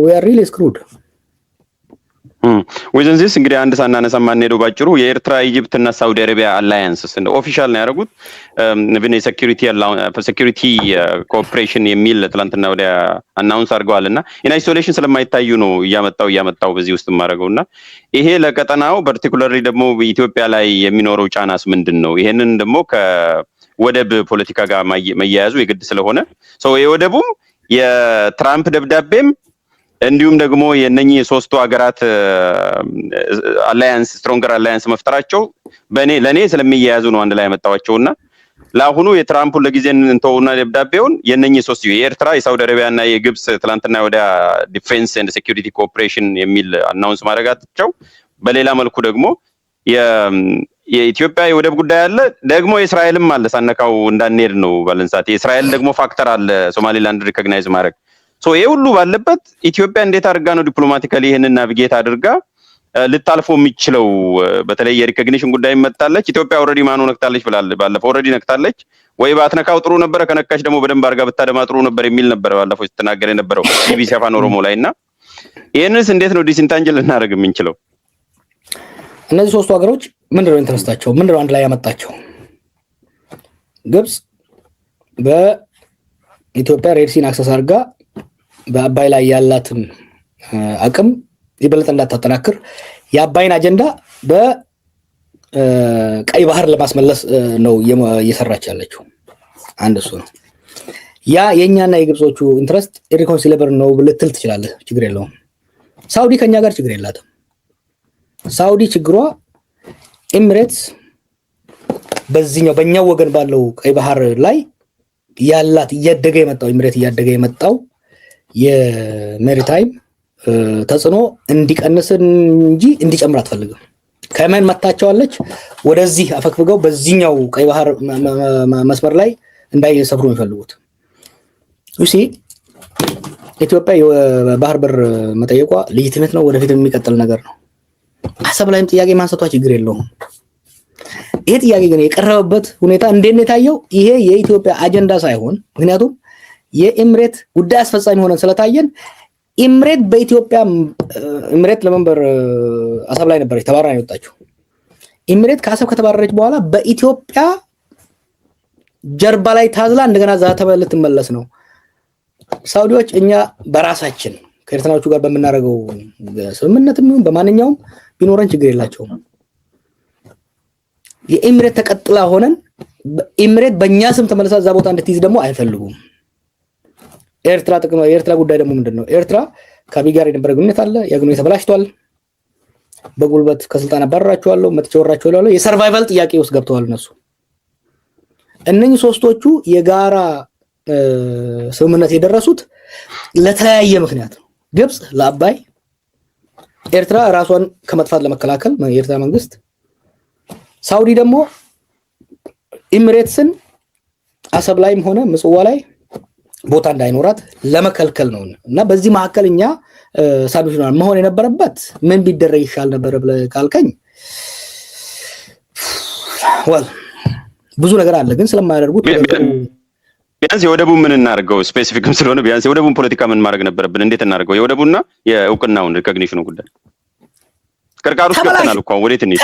we are really screwed። ወይዘንዚስ እንግዲህ አንድ ሳናነሳ ማንሄደው ባጭሩ የኤርትራ ኢጂፕት እና ሳውዲ አረቢያ አላያንስስ እንደ ኦፊሻል ነው ያደረጉት ነብኔ ሴኩሪቲ ኮኦፕሬሽን የሚል ትላንትና ወዲያ አናውንስ አድርገዋልና ኢን አይሶሌሽን ስለማይታዩ ነው እያመጣው በዚህ ውስጥ ማድረገውና ይሄ ለቀጠናው ፓርቲኩላርሊ ደግሞ በኢትዮጵያ ላይ የሚኖረው ጫናስ ምንድነው? ይሄንን ደግሞ ከወደብ ፖለቲካ ጋር መያያዙ የግድ ስለሆነ የወደቡም የትራምፕ ደብዳቤም እንዲሁም ደግሞ የነኚህ ሶስቱ ሀገራት አላያንስ ስትሮንገር አላያንስ መፍጠራቸው ለኔ ስለሚያያዙ ነው አንድ ላይ ያመጣዋቸውና ለአሁኑ የትራምፑን ለጊዜ እንተውና ደብዳቤውን የነኚህ ሶስት የኤርትራ የሳውዲ አረቢያና የግብጽ ትላንትና ወደ ዲፌንስ ኤንድ ሴኩሪቲ ኮኦፕሬሽን የሚል አናውንስ ማድረጋቸው፣ በሌላ መልኩ ደግሞ የኢትዮጵያ የወደብ ጉዳይ አለ፣ ደግሞ የእስራኤልም አለ። ሳነካው እንዳንሄድ ነው ባለንሳት የእስራኤል ደግሞ ፋክተር አለ ሶማሊላንድ ሪኮግናይዝ ማድረግ። ሶ ይሄ ሁሉ ባለበት ኢትዮጵያ እንዴት አድርጋ ነው ዲፕሎማቲካሊ ይሄንን ናቪጌት አድርጋ ልታልፎ የሚችለው? በተለይ የሪኮግኒሽን ጉዳይ መጣለች። ኢትዮጵያ ኦልሬዲ ማኑ ነክታለች ብላል። ባለፈው ኦልሬዲ ነክታለች ወይ ባትነካው ጥሩ ነበር፣ ከነካች ደግሞ በደንብ አድርጋ ብታደማ ጥሩ ነበር የሚል ነበር ባለፈው ስትናገር የነበረው ቢቢሲ አፋን ኦሮሞ ላይና ይሄንስ እንዴት ነው ዲስኢንታንጅል ልናደርግ የምንችለው? እነዚህ ሶስቱ ሀገሮች ምንድነው ኢንተረስታቸው? ምንድነው አንድ ላይ ያመጣቸው? ግብጽ በኢትዮጵያ ሬድሲን አክሰስ አድርጋ በአባይ ላይ ያላትን አቅም ይበልጥ እንዳታጠናክር የአባይን አጀንዳ በቀይ ባህር ለማስመለስ ነው እየሰራች ያለችው። አንድ እሱ ነው። ያ የኛና የግብጾቹ ኢንትረስት ኢሪኮንሲለብል ነው ልትል ትችላለህ፣ ችግር የለውም። ሳውዲ ከኛ ጋር ችግር የላትም። ሳውዲ ችግሯ ኤሚሬትስ በዚህኛው በእኛው ወገን ባለው ቀይ ባህር ላይ ያላት እያደገ የመጣው ኤሚሬት እያደገ የመጣው የሜሪታይም ተጽዕኖ እንዲቀንስ እንጂ እንዲጨምር አትፈልግም። ከየመን መታቸዋለች፣ ወደዚህ አፈግፍገው በዚህኛው ቀይ ባህር መስመር ላይ እንዳይሰፍሩ የሚፈልጉት። እሺ ኢትዮጵያ የባህር በር መጠየቋ ሌጂቲሜት ነው፣ ወደፊት የሚቀጥል ነገር ነው። አሰብ ላይም ጥያቄ ማንሳቷ ችግር የለውም። ይሄ ጥያቄ ግን የቀረበበት ሁኔታ እንዴት ነው የታየው? ይሄ የኢትዮጵያ አጀንዳ ሳይሆን ምክንያቱም የኤሚሬት ጉዳይ አስፈጻሚ ሆነን ስለታየን ኤሚሬት በኢትዮጵያ ኤሚሬት ለመንበር አሰብ ላይ ነበረች፣ ተባራ ነው የወጣችው። ኤሚሬት ከአሰብ ከተባረረች በኋላ በኢትዮጵያ ጀርባ ላይ ታዝላ እንደገና ዛተበ ልትመለስ ነው። ሳውዲዎች እኛ በራሳችን ከኤርትራዎቹ ጋር በመናረገው ስምምነትም ይሁን በማንኛውም ቢኖረን ችግር የላቸውም። የኤሚሬት ተቀጥላ ሆነን ኤሚሬት በእኛ ስም ተመለሳ እዛ ቦታ እንድትይዝ ደግሞ አይፈልጉም። ኤርትራ ጥቅም የኤርትራ ጉዳይ ደግሞ ምንድነው? ኤርትራ ከአብይ ጋር የነበረ ግንኙነት አለ። ያ ግንኙነት ተበላሽቷል። በጉልበት ከስልጣን አባረራቸዋለሁ፣ መጥቼ ወራቸዋለሁ። የሰርቫይቫል ጥያቄ ውስጥ ገብተዋል እነሱ። እነኚህ ሶስቶቹ የጋራ ስምምነት የደረሱት ለተለያየ ምክንያት ነው። ግብጽ ለአባይ፣ ኤርትራ ራሷን ከመጥፋት ለመከላከል የኤርትራ መንግስት፣ ሳውዲ ደግሞ ኤሚሬትስን አሰብ ላይም ሆነ ምጽዋ ላይ ቦታ እንዳይኖራት ለመከልከል ነው። እና በዚህ መካከል እኛ ሳቢሽናል መሆን የነበረበት ምን ቢደረግ ይሻል ነበር ብለህ ካልከኝ ብዙ ነገር አለ፣ ግን ስለማያደርጉት ቢያንስ የወደቡን ምን እናርገው? ስፔሲፊክም ስለሆነ ቢያንስ የወደቡን ፖለቲካ ምን ማድረግ ነበረብን? እንዴት እናርገው? የወደቡና የእውቅናውን ሪኮግኒሽኑ ጉዳይ ቅርቃር ውስጥ ገብተናል እኮ። ወዴት እንሂድ?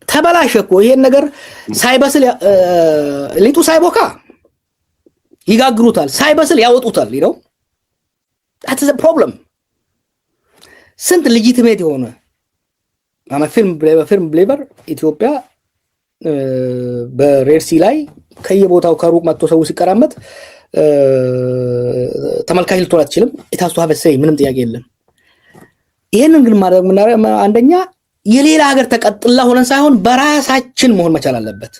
ተበላሸ እኮ ይሄን ነገር ሳይበስል ሊጡ ሳይቦካ ይጋግሩታል፣ ሳይበስል ያወጡታል። ነው that's the problem። ስንት ሌጂቲሜት የሆነ ፊልም ብሌቨር ኢትዮጵያ በሬድሲ ላይ ከየቦታው ከሩቅ መጥቶ ሰው ሲቀራመጥ ተመልካች ልትሆን አትችልም። ኢታሱ ሀበሰይ ምንም ጥያቄ የለም። ይሄንን ግን ማድረግ አንደኛ የሌላ ሀገር ተቀጥላ ሆነን ሳይሆን በራሳችን መሆን መቻል አለበት።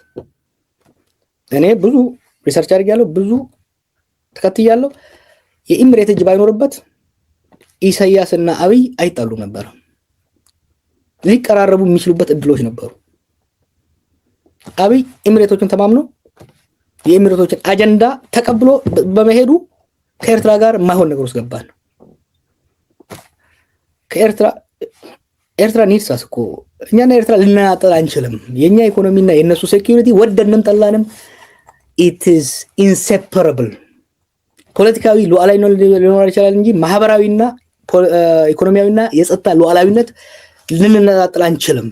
እኔ ብዙ ሪሰርች አድርጌያለሁ፣ ብዙ ተከትያለሁ። የኤሚሬት እጅ ባይኖርበት ኢሳያስና አብይ አይጣሉ ነበር፣ ሊቀራረቡ የሚችሉበት እድሎች ነበሩ። አብይ ኤሚሬቶችን ተማምኖ የኤሚሬቶችን አጀንዳ ተቀብሎ በመሄዱ ከኤርትራ ጋር የማይሆን ነገር ውስጥ ገባን። ኤርትራ ኒድሳስ እኮ እኛና ኤርትራ ልናጠል አንችልም። የኛ ኢኮኖሚና የነሱ ሴኩሪቲ ወደንም ጠላንም it is inseparable። ፖለቲካዊ ሉዓላዊነት ሊኖር ይችላል እንጂ ማህበራዊና ኢኮኖሚያዊና የጸጥታ ሉዓላዊነት ልንነጣጠል አንችልም።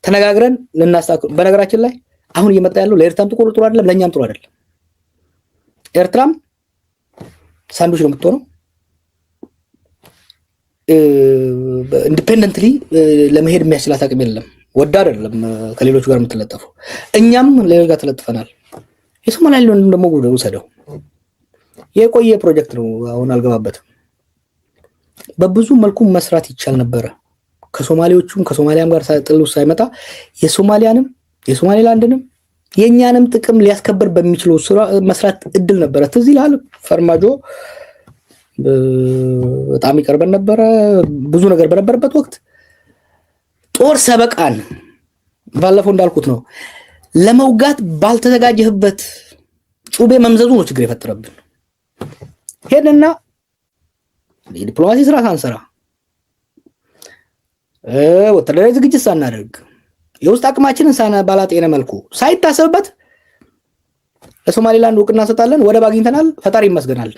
ተነጋግረን ልናስተካክል። በነገራችን ላይ አሁን እየመጣ ያለው ለኤርትራም ጥሩ አይደለም፣ ለኛም ጥሩ አይደለም። ኤርትራም ሳንዱች ነው የምትሆነው። ኢንዲፔንደንትሊ ለመሄድ የሚያስችላት አቅም የለም። ወዳ አይደለም ከሌሎች ጋር የምትለጠፈው። እኛም ሌሎች ጋር ተለጥፈናል። የሶማሊያን ደግሞ ጉዳዩ ሰደው የቆየ ፕሮጀክት ነው። አሁን አልገባበትም። በብዙ መልኩ መስራት ይቻል ነበር። ከሶማሊያም ጋር ጥሉ ሳይመጣ የሶማሊያንም የሶማሊላንድንም የኛንም ጥቅም ሊያስከብር በሚችለው ስራ መስራት እድል ነበረ። ትዝ ይላል ፈርማጆ በጣም ይቀርበን ነበረ ብዙ ነገር በነበረበት ወቅት ጦር ሰበቃን ባለፈው እንዳልኩት ነው ለመውጋት ባልተዘጋጀህበት ጩቤ መምዘዙ ነው ችግር የፈጠረብን። ሄድና ዲፕሎማሲ ስራ ሳንሰራ ወታደራዊ ዝግጅት ሳናደርግ የውስጥ አቅማችንን ባላጤነ መልኩ ሳይታሰብበት ለሶማሌላንድ እውቅና ሰጣለን። ወደብ አግኝተናል። ፈጣሪ ይመስገናል።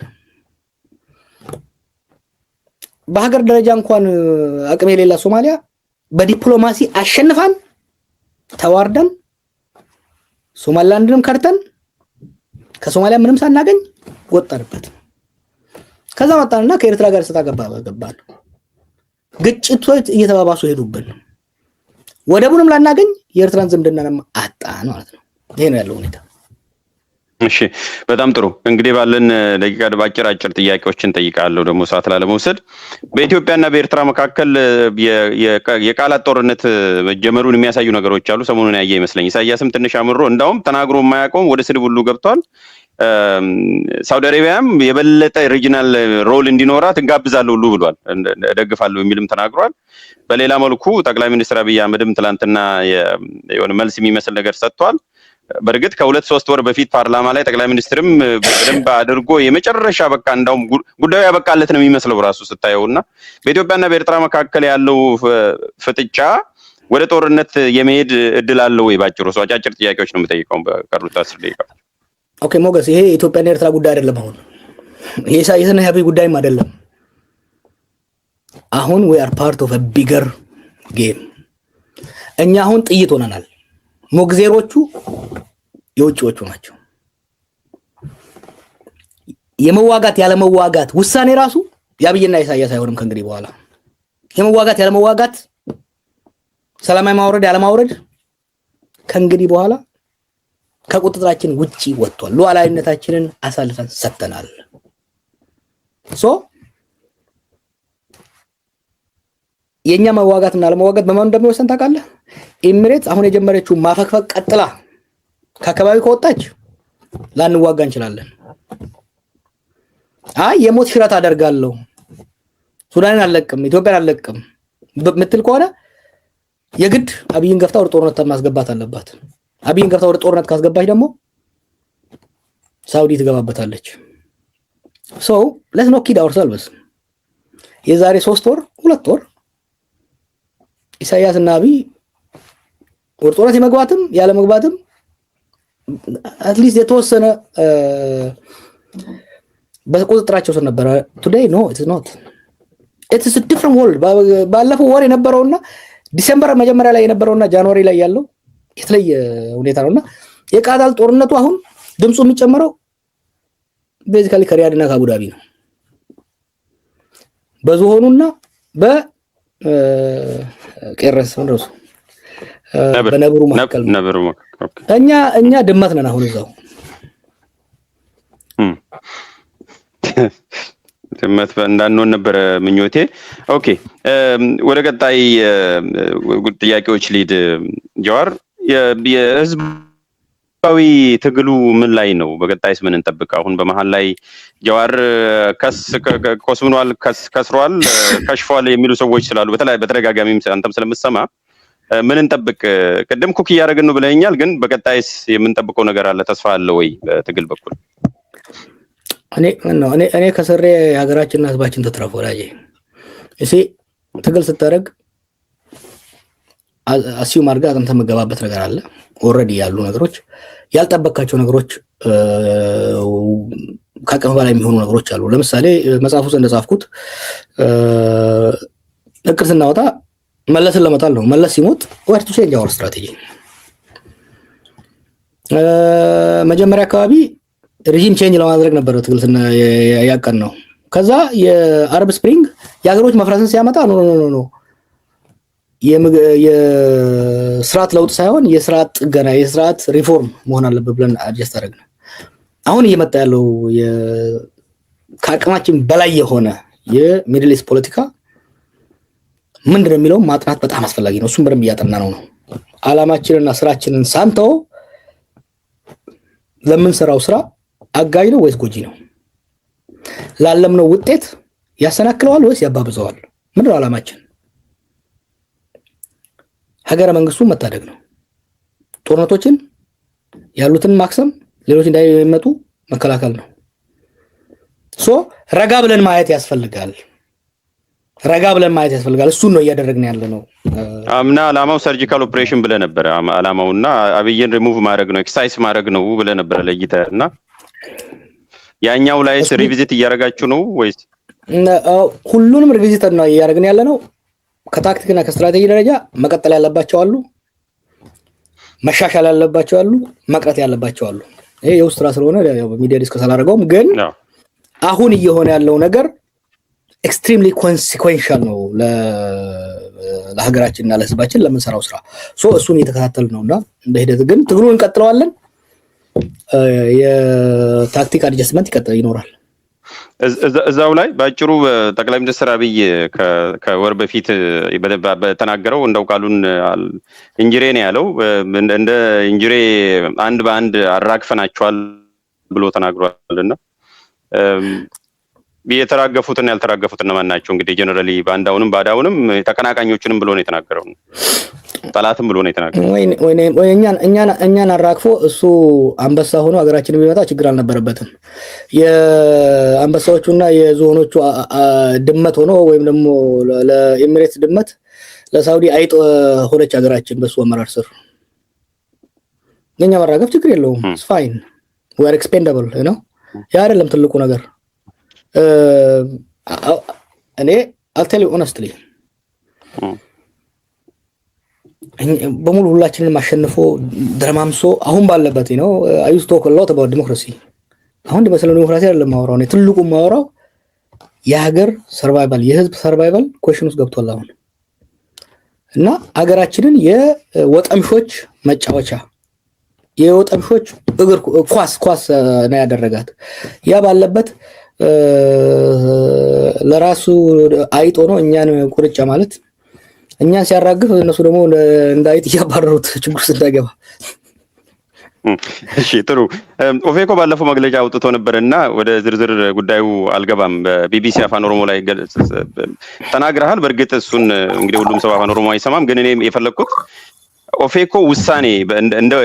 በሀገር ደረጃ እንኳን አቅም የሌላ ሶማሊያ በዲፕሎማሲ አሸንፋን ተዋርደን ሶማሌላንድንም ከርተን ከሶማሊያ ምንም ሳናገኝ ወጣንበት። ከዛ መጣንና ከኤርትራ ጋር ገባን። ግጭቶች እየተባባሱ ሄዱብን። ወደቡንም ላናገኝ የኤርትራን ዝምድናንም አጣን ማለት ነው። ይሄ ነው ያለው ሁኔታ። እሺ በጣም ጥሩ። እንግዲህ ባለን ደቂቃ አጭር ጥያቄዎችን ጠይቃለሁ ደግሞ ሰዓት ላለመውሰድ። በኢትዮጵያና በኤርትራ መካከል የቃላት ጦርነት መጀመሩን የሚያሳዩ ነገሮች አሉ። ሰሞኑን ያየ ይመስለኝ ኢሳያስም ትንሽ አምሮ እንዳውም ተናግሮ የማያውቀውም ወደ ስድብ ሁሉ ገብቷል። ሳውዲ አረቢያም የበለጠ ሪጂናል ሮል እንዲኖራት እንጋብዛለሁ ሁሉ ብሏል። ደግፋለሁ የሚልም ተናግሯል። በሌላ መልኩ ጠቅላይ ሚኒስትር አብይ አህመድም ትላንትና የሆነ መልስ የሚመስል ነገር ሰጥቷል። በእርግጥ ከ2-3 ወር በፊት ፓርላማ ላይ ጠቅላይ ሚኒስትርም በደንብ አድርጎ የመጨረሻ በቃ እንዳውም ጉዳዩ ያበቃለት ነው የሚመስለው ራሱ ስታየውና በኢትዮጵያና በኤርትራ መካከል ያለው ፍጥጫ ወደ ጦርነት የመሄድ እድል አለው ወይ? ባጭሩ ሰው አጫጭር ጥያቄዎች ነው የምጠይቀው በቀሩት 10 ደቂቃ። ኦኬ ሞገስ፣ ይሄ ኢትዮጵያና ኤርትራ ጉዳይ አይደለም። አሁን ይሄ ኢሳያስና አብይ ጉዳይም አይደለም። አሁን we are part of a bigger game። እኛ አሁን ጥይት ሆነናል። ሞግዜሮቹ የውጭዎቹ ናቸው። የመዋጋት ያለ መዋጋት ውሳኔ ራሱ ያብይና ኢሳያስ አይሆንም ከእንግዲህ በኋላ። የመዋጋት ያለ መዋጋት ሰላማዊ ማውረድ ያለ ማውረድ ከእንግዲህ በኋላ ከቁጥጥራችን ውጪ ወጥቷል። ሉዓላዊነታችንን አሳልፈን ሰጥተናል። የኛ መዋጋትና አለመዋጋት በማን እንደሚወሰን ታውቃለህ? ኤሚሬትስ አሁን የጀመረችው ማፈክፈክ ቀጥላ ከአካባቢ ከወጣች ላንዋጋ እንችላለን። አይ የሞት ሽረት አደርጋለሁ ሱዳንን አልለቅም ኢትዮጵያን አልለቅም ምትል ከሆነ የግድ አብይን ገፍታ ወደ ጦርነት ማስገባት አለባት። አብይን ገፍታ ወደ ጦርነት ካስገባች ደግሞ ሳውዲ ትገባበታለች። let's not kid ourselves። የዛሬ 3 ወር 2 ወር ኢሳያስ እና አብይ ወደ ጦርነት የመግባትም ያለ መግባትም አትሊስት የተወሰነ በቁጥጥራቸው ስር ነበር። today no it is not, it is a different world። ባለፈው ወር የነበረውና ዲሴምበር መጀመሪያ ላይ የነበረውና ጃንዋሪ ላይ ያለው የተለየ ሁኔታ ነውና የቃጣል ጦርነቱ አሁን ድምጹ የሚጨመረው ቤዚካሊ ከሪያድና ከአቡዳቢ ነው። በዝሆኑና በቄረስ ነው በነብሩ መካከል እኛ ድመት ነን አሁን እዛው ድመት እንዳንሆን ነበር ምኞቴ። ኦኬ ወደ ቀጣይ ጥያቄዎች ሊድ ጀዋር የህዝባዊ ትግሉ ምን ላይ ነው? በቀጣይስ ምን እንጠብቅ? አሁን በመሃል ላይ ጀዋር ኮስምኗል፣ ከስሯል፣ ከሽፏል የሚሉ ሰዎች ስላሉ በተደጋጋሚም አንተም ስለምትሰማ ምን እንጠብቅ? ቅድም ኩክ እያደረግን ነው ብለኛል፣ ግን በቀጣይስ የምንጠብቀው ነገር አለ? ተስፋ አለ ወይ በትግል በኩል? እኔ ከሰሬ ሀገራችንና ህዝባችን ተትረፍ ወዳጄ። እሺ ትግል ስታደርግ አሲዩም አድርገህ አንተ መገባበት ነገር አለ። ኦልሬዲ ያሉ ነገሮች ያልጠበቃቸው ነገሮች ከአቅም በላይ የሚሆኑ ነገሮች አሉ። ለምሳሌ መጽሐፍ ውስጥ እንደጻፍኩት እቅድ ስናወጣ መለስን ለመጣል ነው። መለስ ሲሞት what to change our strategy። መጀመሪያ አካባቢ ሪጂም ቼንጅ ለማድረግ ነበር ትግልና ያቀን ነው። ከዛ የአረብ ስፕሪንግ የሀገሮች መፍረስን ሲያመጣ ኖ የስርዓት ለውጥ ሳይሆን የስርዓት ጥገና የስርዓት ሪፎርም መሆን አለበት ብለን አድጀስት አደረግን። አሁን እየመጣ ያለው ከአቅማችን በላይ የሆነ የሚድል ኢስት ፖለቲካ ምንድነው የሚለው ማጥናት በጣም አስፈላጊ ነው። እሱም በደንብ እያጠና ነው። አላማችንና ስራችንን ሳንተው ለምንሰራው ስራ አጋዥ ነው ወይስ ጎጂ ነው? ላለምነው ውጤት ያሰናክለዋል ወይስ ያባብዘዋል? ምንድን ነው ዓላማችን? ሀገረ መንግስቱን መታደግ ነው። ጦርነቶችን ያሉትን ማክሰም፣ ሌሎች እንዳይመጡ መከላከል ነው። ረጋ ብለን ማየት ያስፈልጋል። እሱን ነው እያደረግን ያለ ነው። አምና ዓላማው ሰርጂካል ኦፕሬሽን ብለህ ነበር። ዓላማውና አብይን ሪሙቭ ማድረግ ነው፣ ኤክሳይዝ ማድረግ ነው ብለህ ነበር ለይተህ እና ያኛው ላይስ ሪቪዚት እያደረጋችሁ ነው ወይስ? ሁሉንም ሪቪዚት ነው እያደረግን ያለ ነው። ከታክቲክና ከስትራቴጂ ደረጃ መቀጠል ያለባቸው አሉ፣ መሻሻል ያለባቸው አሉ፣ መቅረት ያለባቸው አሉ። ይሄ የውስጥ ስራ ስለሆነ ያው ሚዲያ ዲስከስ አላደረገውም፣ ግን አሁን እየሆነ ያለው ነገር ኤክስትሪምሊ ኮንሲኩዌንሻል ነው ለሀገራችንና ለህዝባችን ለምንሰራው ስራ። እሱን እየተከታተልን ነውና በሂደት ግን ትግሉን እንቀጥለዋለን። የታክቲክ አድጀስትመንት ይኖራል። እዛው ላይ በአጭሩ ጠቅላይ ሚኒስትር አብይ ከወር በፊት በተናገረው እንደው ቃሉን እንጅሬ ነው ያለው። እንደ እንጅሬ አንድ በአንድ አራግፈናቸዋል ብሎ ተናግሯልና የተራገፉትና ያልተራገፉት እነማን ናቸው? እንግዲህ ጀነራሊ ባንዳውንም ባዳውንም ተቀናቃኞችንም ብሎ ነው የተናገረው፣ ጠላትም ብሎ ነው የተናገረው። ወይ እኛን አራግፎ እሱ አንበሳ ሆኖ ሀገራችንን ቢመጣ ችግር አልነበረበትም። የአንበሳዎቹና የዝሆኖቹ ድመት ሆኖ ወይም ደግሞ ለኤሚሬትስ ድመት ለሳውዲ አይጥ ሆነች ሀገራችን በሱ አመራር ስር። የኛ መራገፍ ችግር የለውም። ኢትስ ፋይን ዊ አር ኤክስፔንደብል ነው። ያ አይደለም ትልቁ ነገር። እኔ አልቴል ኦነስትሊ በሙሉ ሁላችንን አሸንፎ ድረማምሶ አሁን ባለበት ነው አይስቶ ኮላው ተባው ዲሞክራሲ አሁን በሰለሞን ዲሞክራሲ አይደለም ማወራው ነው። ትልቁ ማወራው የሀገር ሰርቫይቫል የህዝብ ሰርቫይቫል ኮሽን ውስጥ ገብቷል አሁን እና ሀገራችንን የወጠምሾች መጫወቻ የወጠምሾች እግር ኳስ ነው ያደረጋት። ያ ባለበት ለራሱ አይጦ ነው እኛን ቁርጫ ማለት እኛን ሲያራግፍ እነሱ ደግሞ እንዳይጥ ያባረሩት ችግር ውስጥ እንዳይገባ። እሺ ጥሩ። ኦፌኮ ባለፈው መግለጫ አውጥቶ ነበርና ወደ ዝርዝር ጉዳዩ አልገባም። በቢቢሲ አፋን ኦሮሞ ላይ ተናግረሃል። በእርግጥ እሱን እንግዲህ ሁሉም ሰው አፋን ኦሮሞ አይሰማም፣ ግን እኔ የፈለኩት ኦፌኮ ውሳኔ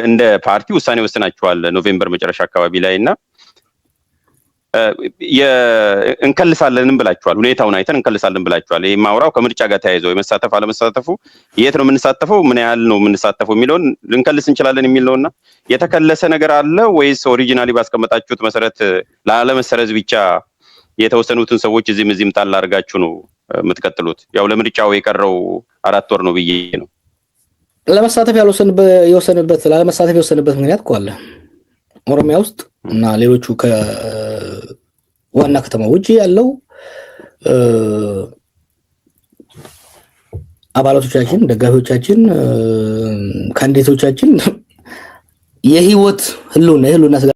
እንደ ፓርቲ ውሳኔ ወስናችኋል ኖቬምበር መጨረሻ አካባቢ ላይ እና እንከልሳለንም ብላችኋል። ሁኔታውን አይተን እንከልሳለን ብላችኋል። ይሄ ማውራው ከምርጫ ጋር ተያይዞ የመሳተፍ አለመሳተፉ የት ነው የምንሳተፈው፣ ምን ያህል ነው የምንሳተፈው የሚለውን ልንከልስ እንችላለን የሚል ነውና የተከለሰ ነገር አለ ወይስ ኦሪጂናሊ ባስቀመጣችሁት መሰረት ላለመሰረዝ ብቻ የተወሰኑትን ሰዎች እዚህም ጣል አድርጋችሁ ነው የምትቀጥሉት? ያው ለምርጫው የቀረው 4 ወር ነው ብዬ ነው። ለመሳተፍ ላለመሳተፍ የወሰንበት ምክንያት እኮ አለ ኦሮሚያ ውስጥ እና ሌሎቹ ከዋና ከተማ ውጪ ያለው አባላቶቻችን፣ ደጋፊዎቻችን፣ ካንዲዴቶቻችን የህይወት ህልውና